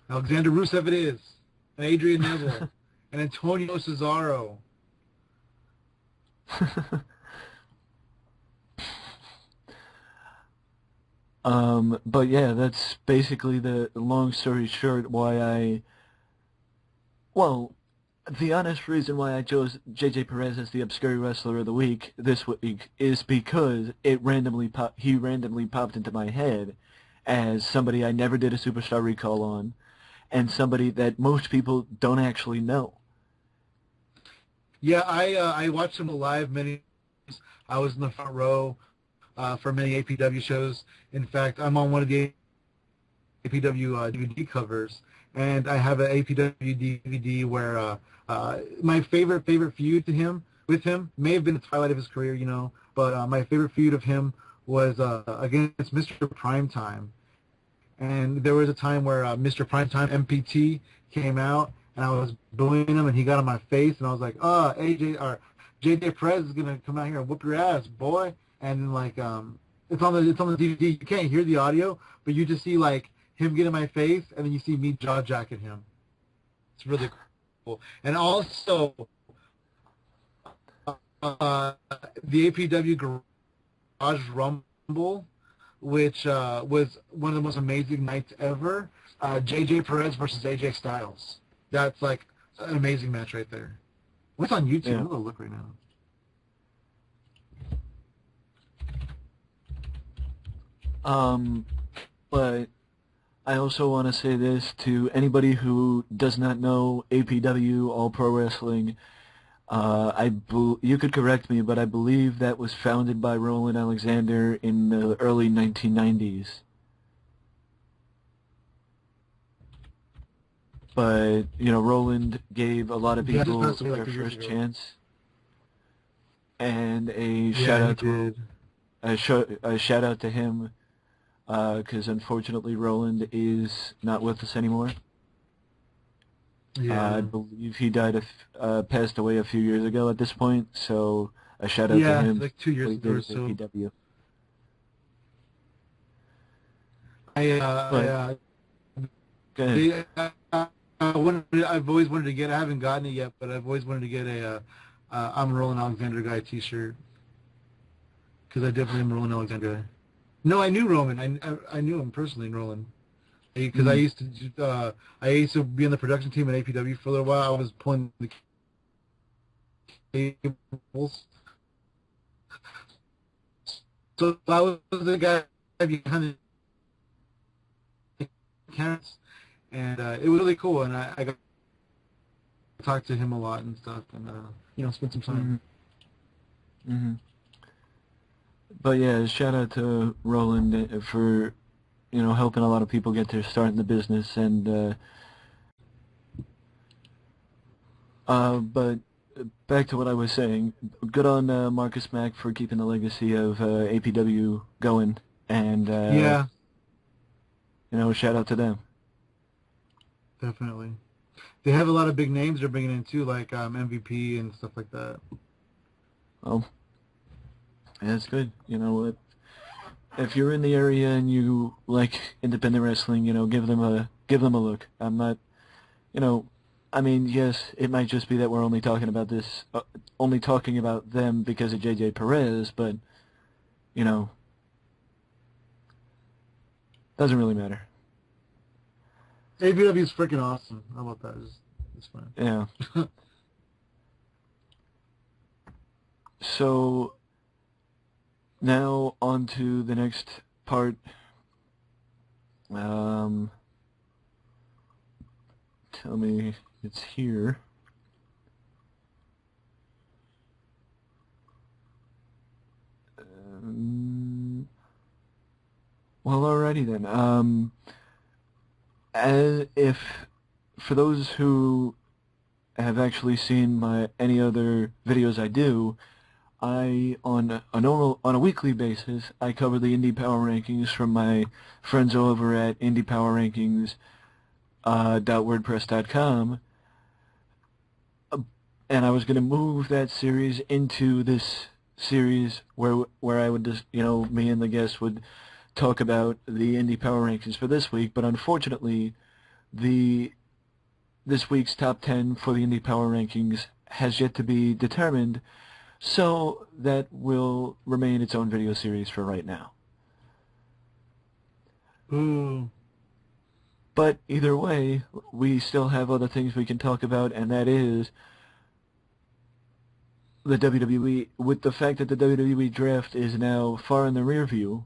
Alexander Rusev it is, and Adrian Neville, and Antonio Cesaro. But yeah, that's basically the long story short well, the honest reason why I chose JJ Perez as the Obscure Wrestler of the Week this week is because he randomly popped into my head as somebody I never did a Superstar Recall on, and somebody that most people don't actually know. Yeah, I watched him live many times. I was in the front row for many APW shows. In fact, I'm on one of the APW DVD covers, and I have an APW DVD where my favorite feud with him may have been the twilight of his career, but my favorite feud of him was against Mr. Primetime. And there was a time where Mr. Primetime MPT came out, and I was booing him, and he got on my face, and I was like, JJ Perez is gonna come out here and whoop your ass, boy. And then it's on the DVD. You can't hear the audio, but you just see him get in my face, and then you see me jaw jacking him. It's really cool. And also, the APW Garage Rumble, which was one of the most amazing nights ever. JJ Perez versus AJ Styles. That's an amazing match right there. What's on YouTube? Yeah. I'm gonna look right now. But I also want to say this to anybody who does not know APW, All Pro Wrestling. You could correct me, but I believe that was founded by Roland Alexander in the early 1990s. But, Roland gave a lot of people their first chance. And a shout out to him, because unfortunately Roland is not with us anymore. Yeah. I believe he passed away a few years ago at this point, so a shout out to him. 2 years ago or so. APW. Go ahead. I've always wanted to get. I haven't gotten it yet, but I've always wanted to get a I'm a Roland Alexander guy T-shirt because I definitely am a Roland Alexander guy. No, I knew Roman. I knew him personally, Roland, because I used to be on the production team at APW for a little while. I was pulling the cables, so I was the guy behind the cameras. And it was really cool, and I got to talk to him a lot and stuff, and spend some time. Mm-hmm. But yeah, shout out to Roland for helping a lot of people get their start in the business, and but back to what I was saying. Good on Marcus Mack for keeping the legacy of APW going, and shout out to them. Definitely. They have a lot of big names they're bringing in too, like MVP and stuff like that. Oh, that's good. If you're in the area and you like independent wrestling, give them a look. I'm not, I mean, yes, it might just be that we're only talking about them because of JJ Perez, but doesn't really matter. APW is freaking awesome. How about that? It's fun. Yeah. So now on to the next part. Tell me it's here. Well, alrighty then. As if for those who have actually seen any other videos I do, on a weekly basis I cover the Indie Power Rankings from my friends over at indiepowerrankings.wordpress.com, and I was going to move that series into this series where I would just, me and the guests would talk about the Indie Power Rankings for this week, but unfortunately this week's top 10 for the Indie Power Rankings has yet to be determined, so that will remain its own video series for right now. Ooh. But either way, we still have other things we can talk about, and that is the WWE. With the fact that the WWE draft is now far in the rear view,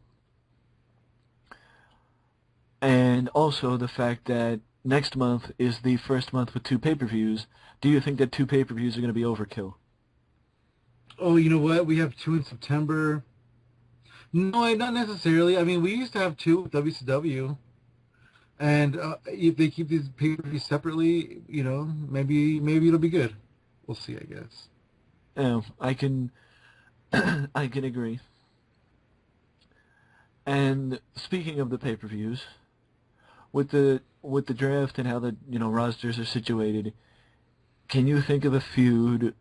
and also the fact that next month is the first month with 2 pay-per-views, do you think that 2 pay-per-views are going to be overkill? Oh, you know what? We have 2 in September. No, not necessarily. I mean, we used to have 2 with WCW. And if they keep these pay-per-views separately, maybe it'll be good. We'll see, I guess. Yeah, I can agree. And speaking of the pay-per-views, with the draft and how the rosters are situated, can you think of a feud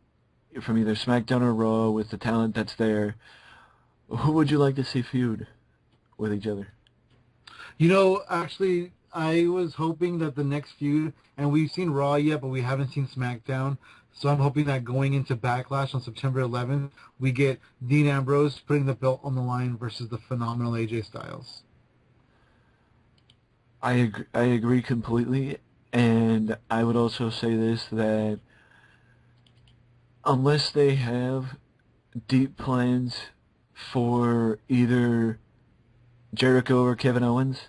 from either SmackDown or Raw with the talent that's there? Who would you like to see feud with each other? Actually, I was hoping that the next feud, and we've seen Raw yet, but we haven't seen SmackDown, so I'm hoping that going into Backlash on September 11th, we get Dean Ambrose putting the belt on the line versus the phenomenal AJ Styles. I agree completely, and I would also say this, that unless they have deep plans for either Jericho or Kevin Owens,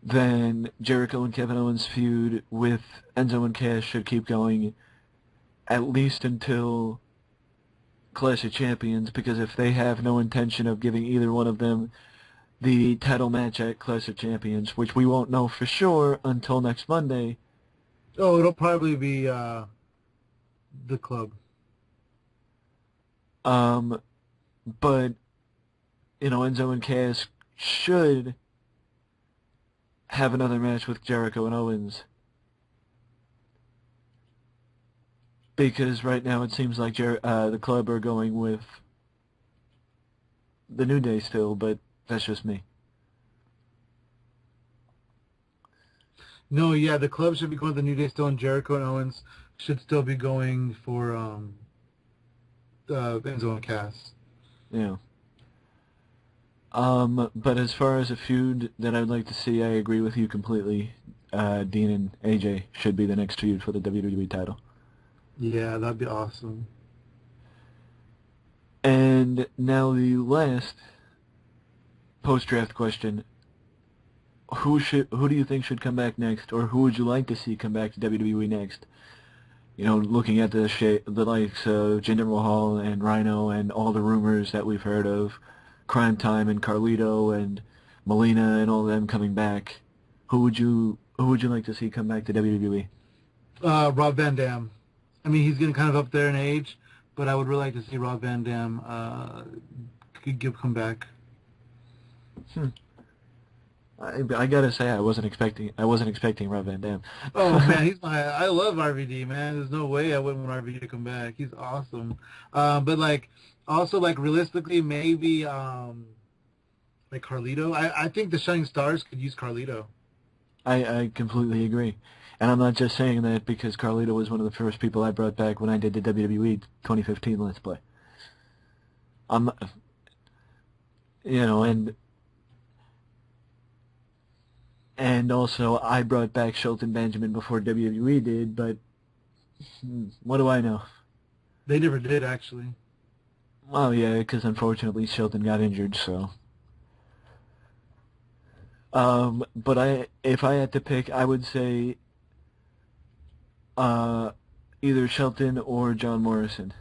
then Jericho and Kevin Owens' feud with Enzo and Cass should keep going at least until Clash of Champions, because if they have no intention of giving either one of them the title match at Clash of Champions, which we won't know for sure until next Monday. Oh, it'll probably be the Club. But Enzo and Cass should have another match with Jericho and Owens, because right now it seems like the Club are going with the New Day still, but that's just me. No, yeah, the Club should be going with the New Day still, and Jericho and Owens should still be going for Enzo and Cass. Yeah. But as far as a feud that I'd like to see, I agree with you completely. Dean and AJ should be the next feud for the WWE title. Yeah, that'd be awesome. And now the last post-draft question: Who do you think should come back next, or who would you like to see come back to WWE next? Looking at the likes of Jinder Mahal and Rhino and all the rumors that we've heard of Crime Time and Carlito and Melina and all of them coming back, who would you like to see come back to WWE? Rob Van Dam. I mean, he's getting kind of up there in age, but I would really like to see Rob Van Dam come back. I gotta say, I wasn't expecting Rob Van Dam. Oh man, I love RVD, man. There's no way I wouldn't want RVD to come back. He's awesome. But also realistically, maybe like Carlito. I think the Shining Stars could use Carlito. I completely agree. And I'm not just saying that because Carlito was one of the first people I brought back when I did the WWE 2015 Let's Play. And also I brought back Shelton Benjamin before WWE did, but what do I know? They never did, actually. Oh yeah, because unfortunately Shelton got injured, so. But if I had to pick, I would say uh, either Shelton or John Morrison.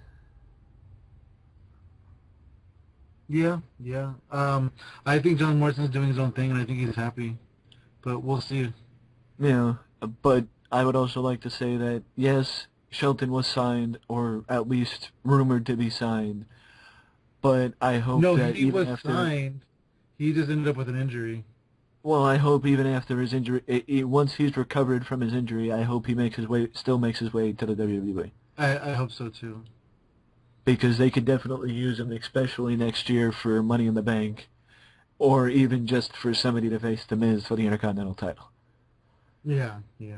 Yeah, yeah. I think John Morrison's doing his own thing, and I think he's happy. But we'll see. Yeah, but I would also like to say that yes, Shelton was signed, or at least rumored to be signed. But I hope No, that he even was after, signed. He just ended up with an injury. well, I hope even after his injury, once he's recovered from his injury, I hope he still makes his way to the WWE. I hope so too. Because they could definitely use him, especially next year for Money in the Bank, or even just for somebody to face The Miz for the Intercontinental title. Yeah, yeah.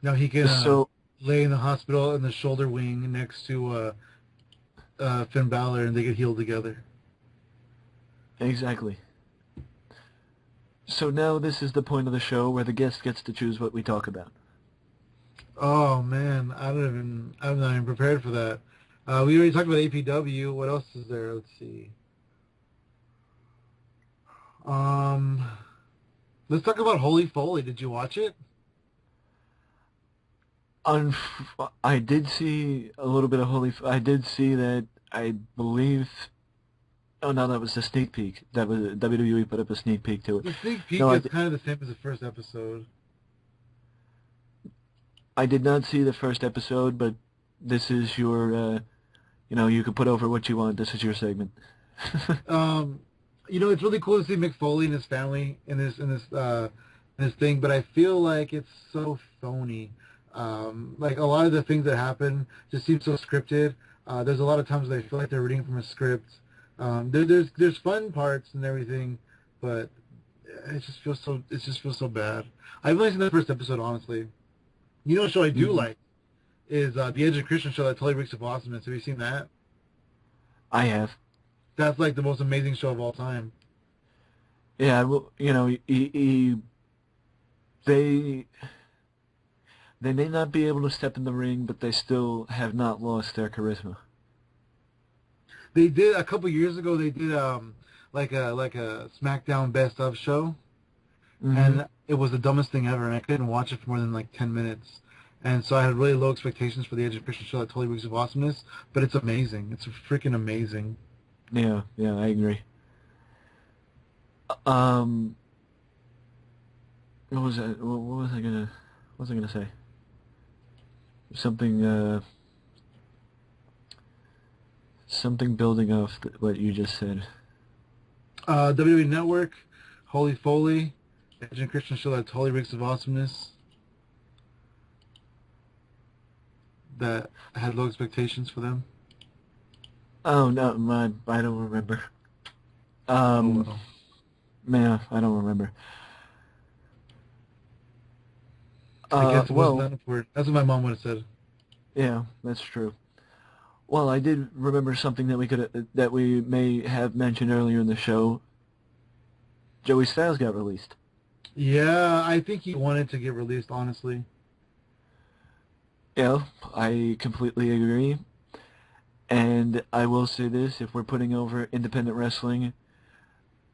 Now he can So, lay in the hospital in the shoulder wing next to Finn Balor, and they get healed together. exactly. So now this is the point of the show where the guest gets to choose what we talk about. Oh man, I'm not even prepared for that. We already talked about APW. What else is there? Let's see. Um, let's talk about Holy Foley. Did you watch it? I did see a little bit of I did see that, I believe. Oh no, that was the sneak peek. That was WWE put up a sneak peek to it. The sneak peek No, is kind of the same as the first episode. I did not see the first episode, but this is your, you can put over what you want. This is your segment. It's really cool to see Mick Foley and his family in this thing, but I feel like it's so phony. Like a lot of the things that happen just seem so scripted. There's a lot of times that I feel like they're reading from a script. There's fun parts and everything, but it just feels so bad. I've only seen the first episode, honestly. You know, a show I do like is the Edge of Christian show that totally reeks of awesomeness. Have you seen that? I have. That's like the most amazing show of all time. Yeah, well, they they may not be able to step in the ring, but they still have not lost their charisma. They did a couple years ago. They did like a SmackDown Best of show, Hmm. and it was the dumbest thing ever. And I couldn't watch it for more than like 10 minutes. And so I had really low expectations for the Edge of Christian show that totally reeks of awesomeness. But it's amazing. It's freaking amazing. Yeah, I agree. Um, what was that? What was I gonna? What was I gonna say? Something. Something building off what you just said. WWE Network, Holy Foley, Edge and Christian show that totally reeks of awesomeness. That I had low expectations for them. Oh no, I don't remember. Oh Um, well. man, I don't remember. I guess it wasn't Well, that important. That's what my mom would have said. yeah, that's true. Well, I did remember something that we may have mentioned earlier in the show. Joey Styles got released. Yeah, I think he wanted to get released, honestly. Yeah, I completely agree. And I will say this, if we're putting over independent wrestling,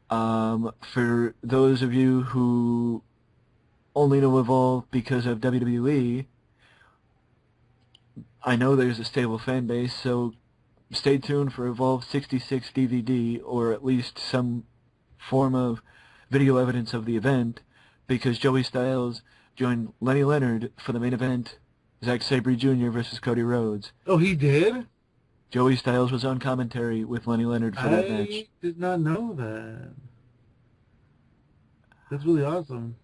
for those of you who only know Evolve because of WWE, I know there's a stable fan base, so stay tuned for Evolve 66 DVD, or at least some form of video evidence of the event, because Joey Styles joined Lenny Leonard for the main event, Zack Sabre Jr. versus Cody Rhodes. Oh, he did? Joey Styles was on commentary with Lenny Leonard for that match. I did not know that. That's really awesome.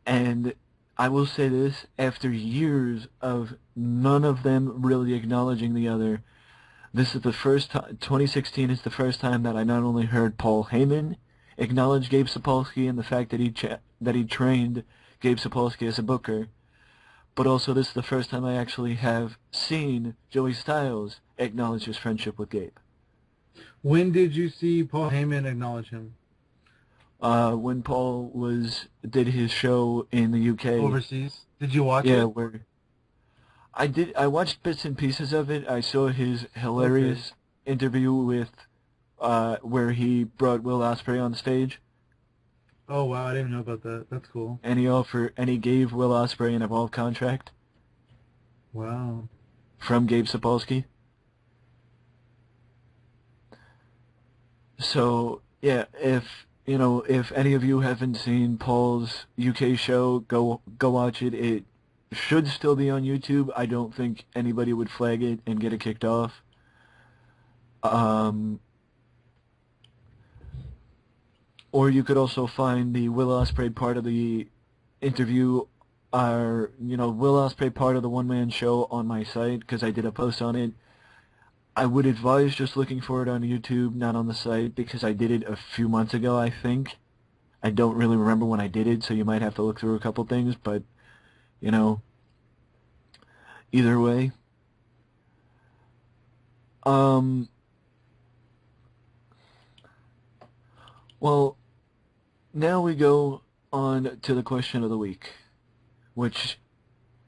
And I will say this, after years of none of them really acknowledging the other, this is the first time, 2016 is the first time that I not only heard Paul Heyman acknowledge Gabe Sapolsky and the fact that he trained Gabe Sapolsky as a booker, but also this is the first time I actually have seen Joey Styles acknowledge his friendship with Gabe. When did you see Paul Heyman acknowledge him? When Paul did his show in the UK. Overseas? Did you watch Yeah, it? where I watched bits and pieces of it. I saw his Okay. hilarious interview with where he brought Will Ospreay on stage, Oh wow, I didn't know about that. That's cool. and he gave Will Ospreay an Evolve contract Wow. from Gabe Sapolsky. So yeah, if any of you haven't seen Paul's UK show, go watch it. It should still be on YouTube. I don't think anybody would flag it and get it kicked off. Um, or you could also find the Will Ospreay part of the interview, or Will Ospreay part of the one-man show on my site because I did a post on it. I would advise just looking for it on YouTube, not on the site, because I did it a few months ago, I think. I don't really remember when I did it, so you might have to look through a couple things, but, you know, either way. Um, well, now we go on to the question of the week, which,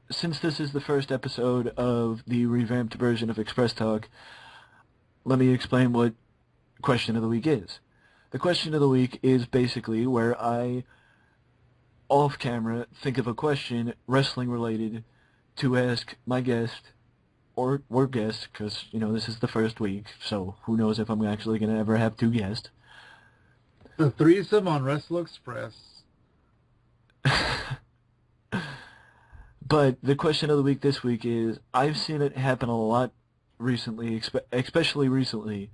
since this is the first episode of the revamped version of Express Talk, let me explain what question of the week is. The question of the week is basically where I, off camera, think of a question, wrestling related, to ask my guest, or guest, because, this is the first week, so who knows if I'm actually going to ever have two guests. The threesome on Wrestle Express. But the question of the week this week is, I've seen it happen a lot recently, especially recently,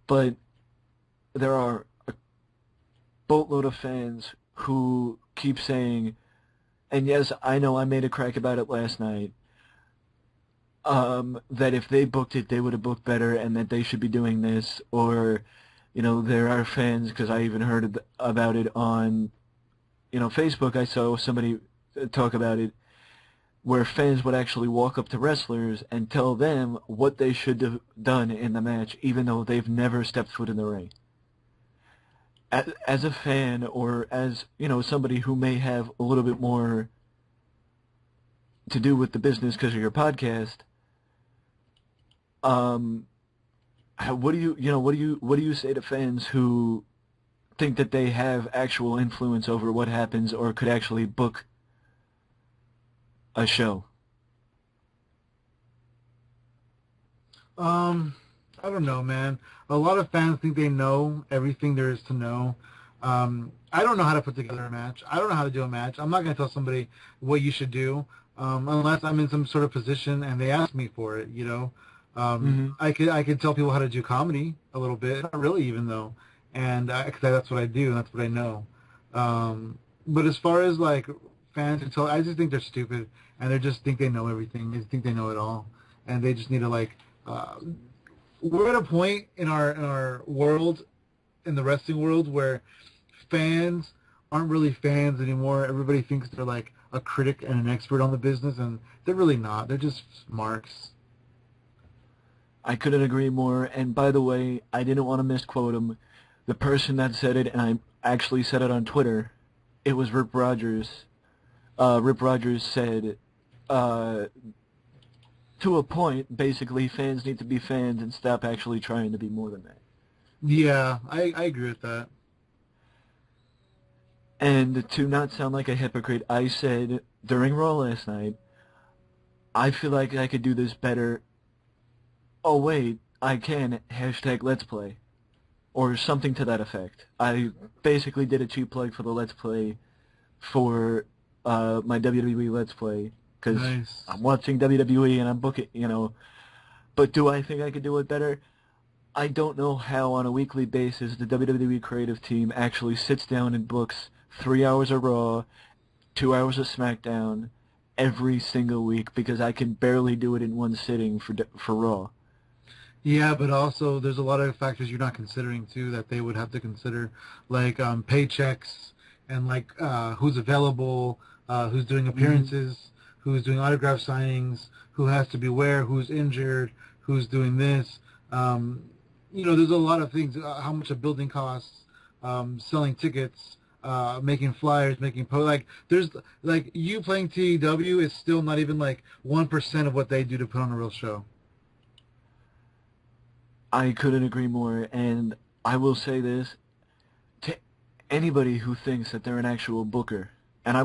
but there are a boatload of fans who keep saying, and yes, I know I made a crack about it last night, that if they booked it, they would have booked better, and that they should be doing this, or, there are fans, because I even heard about it on, Facebook. I saw somebody talk about it, where fans would actually walk up to wrestlers and tell them what they should have done in the match, even though they've never stepped foot in the ring. As a fan, or as, somebody who may have a little bit more to do with the business because of your podcast, what do you say to fans who think that they have actual influence over what happens or could actually book a show? I don't know, man. A lot of fans think they know everything there is to know. I don't know how to put together a match. I don't know how to do a match. I'm not going to tell somebody what you should do unless I'm in some sort of position and they ask me for it, Mm-hmm. I could tell people how to do comedy a little bit, not really even though, and cause that's what I do and that's what I know. But as far as like fans until I just think they're stupid and they just think they know everything. They think they know it all, and they just need to like. We're at a point in our world, in the wrestling world, where fans aren't really fans anymore. Everybody thinks they're like a critic and an expert on the business, and they're really not. They're just marks. I couldn't agree more. And by the way, I didn't want to misquote him. The person that said it, and I actually said it on Twitter, it was Rip Rogers. Rip Rogers said, to a point, basically, fans need to be fans and stop actually trying to be more than that. Yeah, I agree with that. And to not sound like a hypocrite, I said during Raw last night, I feel like I could do this better. Oh wait, I can, hashtag Let's Play. Or something to that effect. I basically did a cheap plug for the Let's Play for my WWE Let's Play, because Nice. I'm watching WWE and I'm booking, But do I think I could do it better? I don't know how on a weekly basis the WWE creative team actually sits down and books 3 hours of Raw, 2 hours of SmackDown every single week, because I can barely do it in one sitting for Raw. Yeah, but also there's a lot of factors you're not considering too that they would have to consider, like paychecks and like who's available, who's doing appearances, who's doing autograph signings, who has to be where, who's injured, who's doing this. There's a lot of things. How much a building costs, selling tickets, making flyers, making like there's like you playing TEW is still not even like 1% of what they do to put on a real show. I couldn't agree more, and I will say this to anybody who thinks that they're an actual booker. And I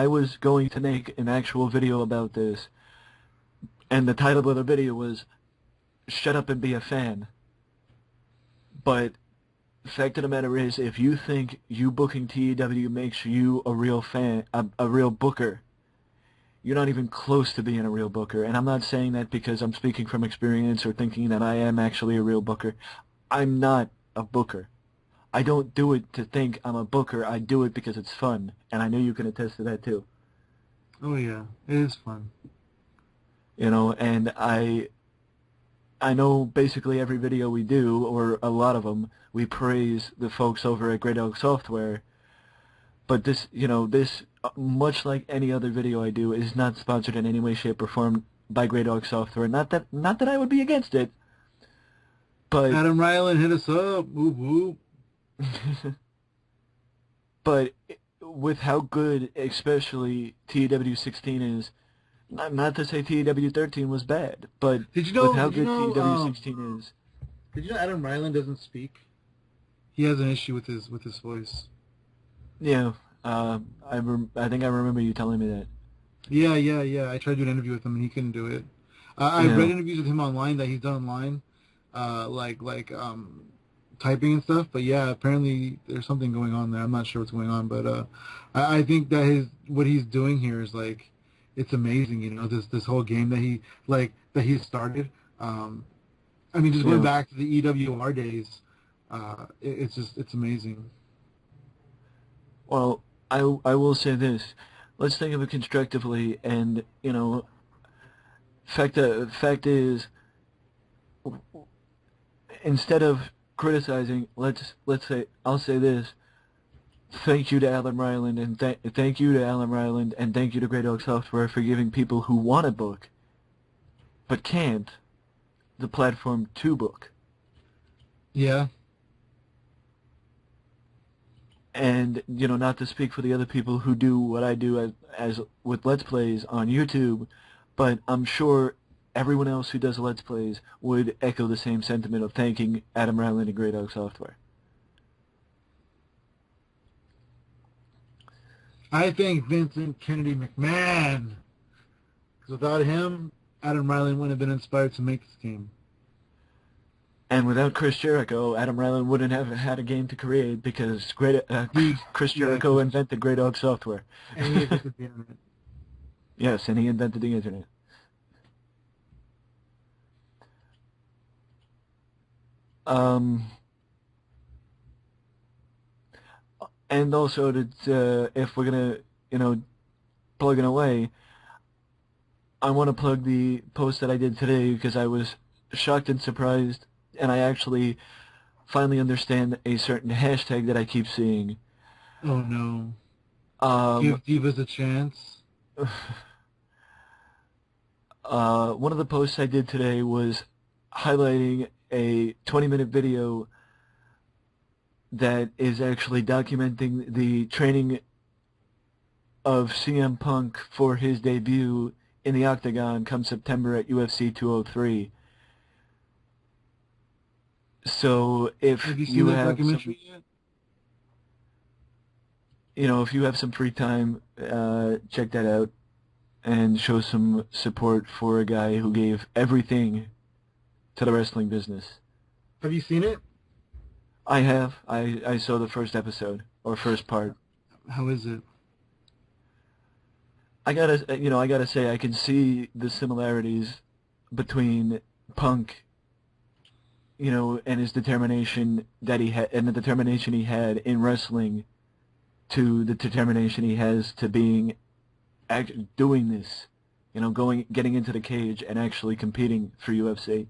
was going to make an actual video about this, and the title of the video was "Shut Up and Be a Fan." But the fact of the matter is, if you think you booking TEW makes you a real fan, a real booker, you're not even close to being a real booker. And I'm not saying that because I'm speaking from experience or thinking that I am actually a real booker. I'm not a booker. I don't do it to think I'm a booker. I do it because it's fun. And I know you can attest to that too. Oh yeah, it is fun. You know, and I know basically every video we do, or a lot of them, we praise the folks over at Great Oak Software. But this, much like any other video I do, is not sponsored in any way, shape, or form by Great Oak Software. Not that I would be against it, but Adam Ryland hit us up. Whoop whoop. But with how good, especially TEW 16 is, not to say TEW 13 was bad, but with how good TEW 16 is. Did you know Adam Ryland doesn't speak? He has an issue with his voice. Yeah, I think I remember you telling me that. Yeah. I tried to do an interview with him and he couldn't do it. I've read interviews with him online that he's done online, typing and stuff. But yeah, apparently there's something going on there. I'm not sure what's going on, but I think that what he's doing here is like, it's amazing. You know, this whole game that he started. I mean, just going back to the EWR days, it's amazing. Well, I will say this. Let's think of it constructively, and fact is, instead of criticizing, I'll say this. Thank you to Alan Ryland, and thank you to Alan Ryland, and thank you to Great Oak Software for giving people who want to book, but can't, the platform to book. Yeah. And, not to speak for the other people who do what I do as with Let's Plays on YouTube, but I'm sure everyone else who does Let's Plays would echo the same sentiment of thanking Adam Ryland and Great Oak Software. I think Vincent Kennedy McMahon. Because without him, Adam Ryland wouldn't have been inspired to make this game. And without Chris Jericho, Adam Ryland wouldn't have had a game to create because Chris Jericho invented Great Oak Software. And he invented the internet. Yes, and he invented the internet. And also, if we're gonna, plug it away, I want to plug the post that I did today because I was shocked and surprised, and I actually finally understand a certain hashtag that I keep seeing. Oh no. Give Divas a chance. One of the posts I did today was highlighting a 20-minute video that is actually documenting the training of CM Punk for his debut in the Octagon come September at UFC 203. So if you have documentary yet? If you have some free time, check that out and show some support for a guy who gave everything to the wrestling business. Have you seen it? I have. I saw the first episode or first part. How is it? I gotta say, I can see the similarities between Punk, and his determination that he had, and the determination he had in wrestling, to the determination he has to doing this, getting into the cage and actually competing for UFC.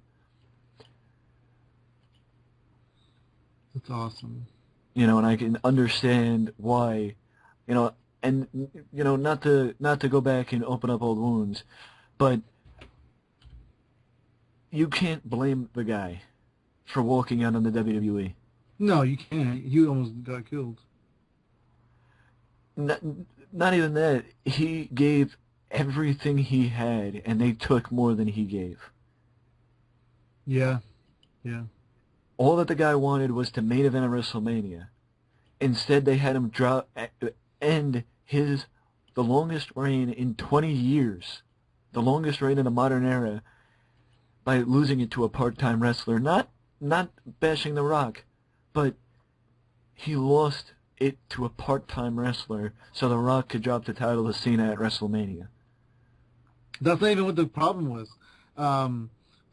That's awesome. And I can understand why, and not to go back and open up old wounds, but you can't blame the guy for walking out on the WWE. No, you can't. You almost got killed. not, not even that. He gave everything he had, and they took more than he gave. Yeah, yeah. All that the guy wanted was to main event at WrestleMania. Instead, they had him end the longest reign in 20 years, the longest reign in the modern era, by losing it to a part-time wrestler. Not bashing The Rock, but he lost it to a part-time wrestler so The Rock could drop the title to Cena at WrestleMania. That's not even what the problem was.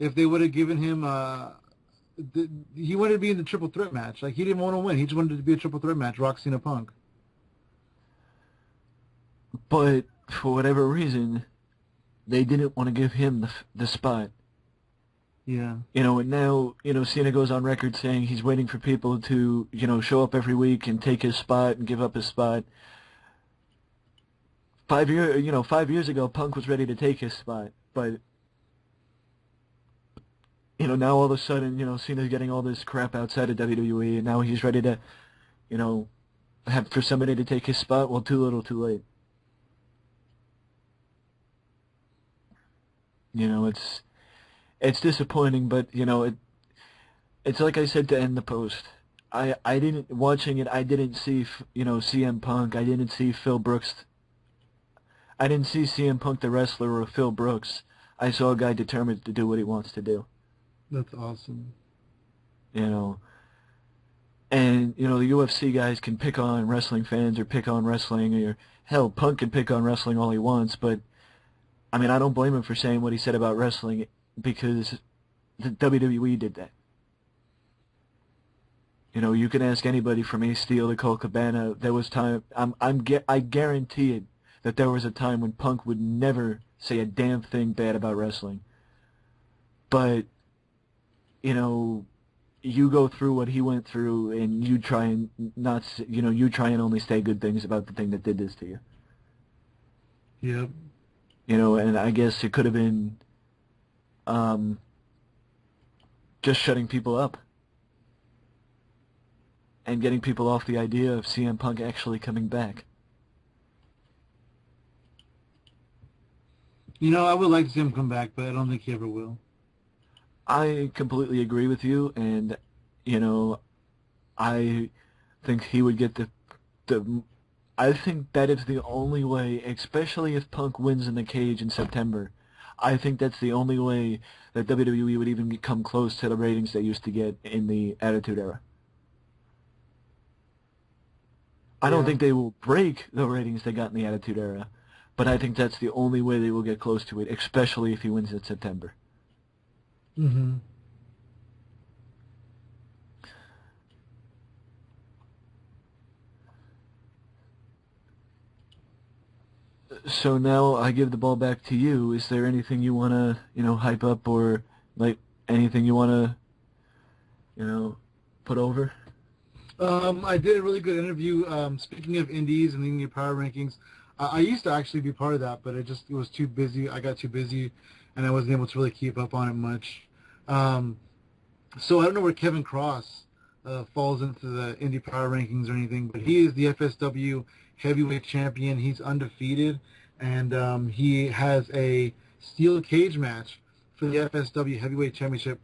If they would have given him, he wanted to be in the triple threat match. Like, he didn't want to win. He just wanted it to be a triple threat match, Rock, Cena, Punk. But for whatever reason, they didn't want to give him the spot. Yeah. And now, Cena goes on record saying he's waiting for people to, show up every week and take his spot and give up his spot. 5 years ago, Punk was ready to take his spot, but now all of a sudden, Cena's getting all this crap outside of WWE, and now he's ready to, have for somebody to take his spot. Well, too little, too late. It's disappointing, but it's like I said to end the post. I didn't watching it. I didn't see CM Punk. I didn't see Phil Brooks. I didn't see CM Punk the wrestler or Phil Brooks. I saw a guy determined to do what he wants to do. That's awesome. And the UFC guys can pick on wrestling fans or pick on wrestling, or hell, Punk can pick on wrestling all he wants, but I mean, I don't blame him for saying what he said about wrestling, because the WWE did that. You can ask anybody from Ace Steel to Colt Cabana. There was time. I guarantee it that there was a time when Punk would never say a damn thing bad about wrestling. But you go through what he went through, and you try and not, you try and only say good things about the thing that did this to you. Yep. And I guess it could have been just shutting people up and getting people off the idea of CM Punk actually coming back. I would like to see him come back, but I don't think he ever will. I completely agree with you, and I think he would get the. I think that is the only way, especially if Punk wins in the cage in September. I think that's the only way that WWE would even come close to the ratings they used to get in the Attitude Era. I don't think they will break the ratings they got in the Attitude Era, but I think that's the only way they will get close to it, especially if he wins in September. Mm-hmm. So now I give the ball back to you. Is there anything you want to, hype up, or like anything you want to, put over? I did a really good interview. Speaking of indies and the power rankings, I used to actually be part of that, but it was too busy. I got too busy, and I wasn't able to really keep up on it much. So I don't know where Kevin Cross falls into the indie power rankings or anything, but he is the FSW heavyweight champion. He's undefeated, and he has a steel cage match for the FSW heavyweight championship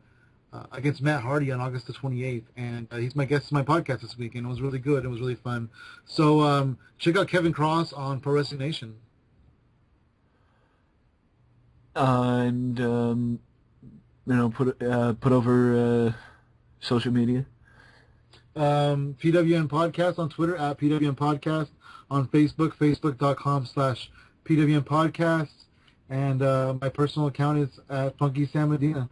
against Matt Hardy on August the 28th, and he's my guest on my podcast this week, and it was really good. It was really fun. So check out Kevin Cross on Pro Wrestling Nation. And put over social media. PWN Podcast on Twitter, at PWN Podcast, on Facebook, facebook.com/PWN Podcast, and my personal account is at Funky Sam Medina.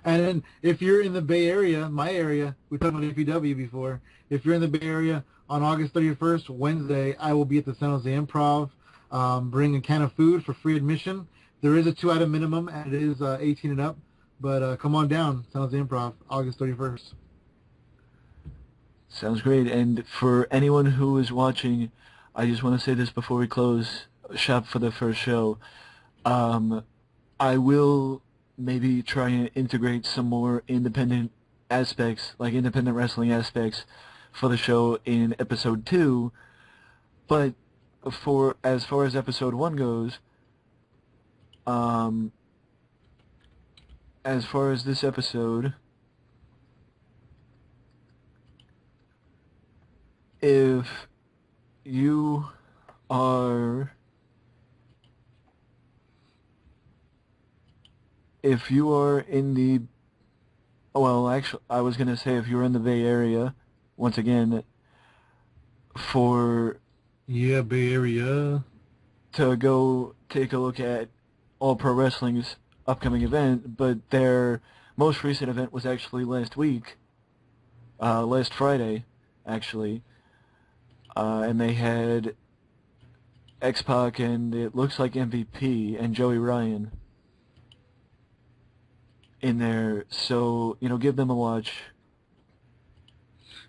And then if you're in the Bay Area, my area, we talked about APW before, if you're in the Bay Area on August 31st, Wednesday, I will be at the San Jose Improv, bring a can of food for free admission. There is a 2-item minimum, and it is 18 and up, but come on down, San Jose Improv, August 31st. Sounds great. And for anyone who is watching, I just want to say this before we close shop for the first show. I will maybe try and integrate some more independent aspects, like independent wrestling aspects, for the show in episode 2. But as far as episode 1 goes, as far as this episode, if you are in the, well, actually, I was going to say if you're in the Bay Area, once again, Yeah, Bay Area. to go take a look at All Pro Wrestling's upcoming event, but their most recent event was actually last Friday, actually, and they had X-Pac and it looks like MVP and Joey Ryan in there, so, give them a watch.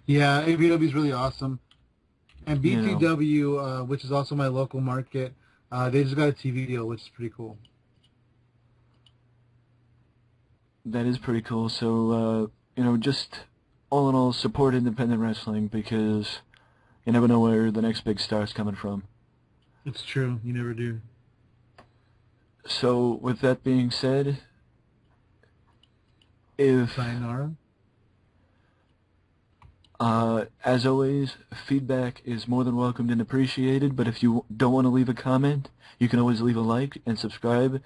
Yeah, ABW is really awesome. And You know, BTW, which is also my local market, they just got a TV deal, which is pretty cool. that is pretty cool. So, just all in all, support independent wrestling because you never know where the next big star's coming from. It's true. You never do. So, with that being said, Sayonara. As always, feedback is more than welcomed and appreciated, but if you don't want to leave a comment, you can always leave a like and subscribe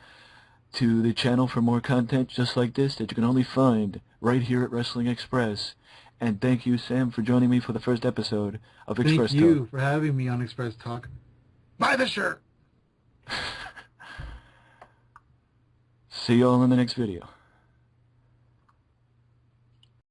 to the channel for more content just like this that you can only find right here at Wrestling Express. And thank you, Sam, for joining me for the first episode of Express Thank you Talk. for having me on Express Talk. Buy the shirt! See you all in the next video.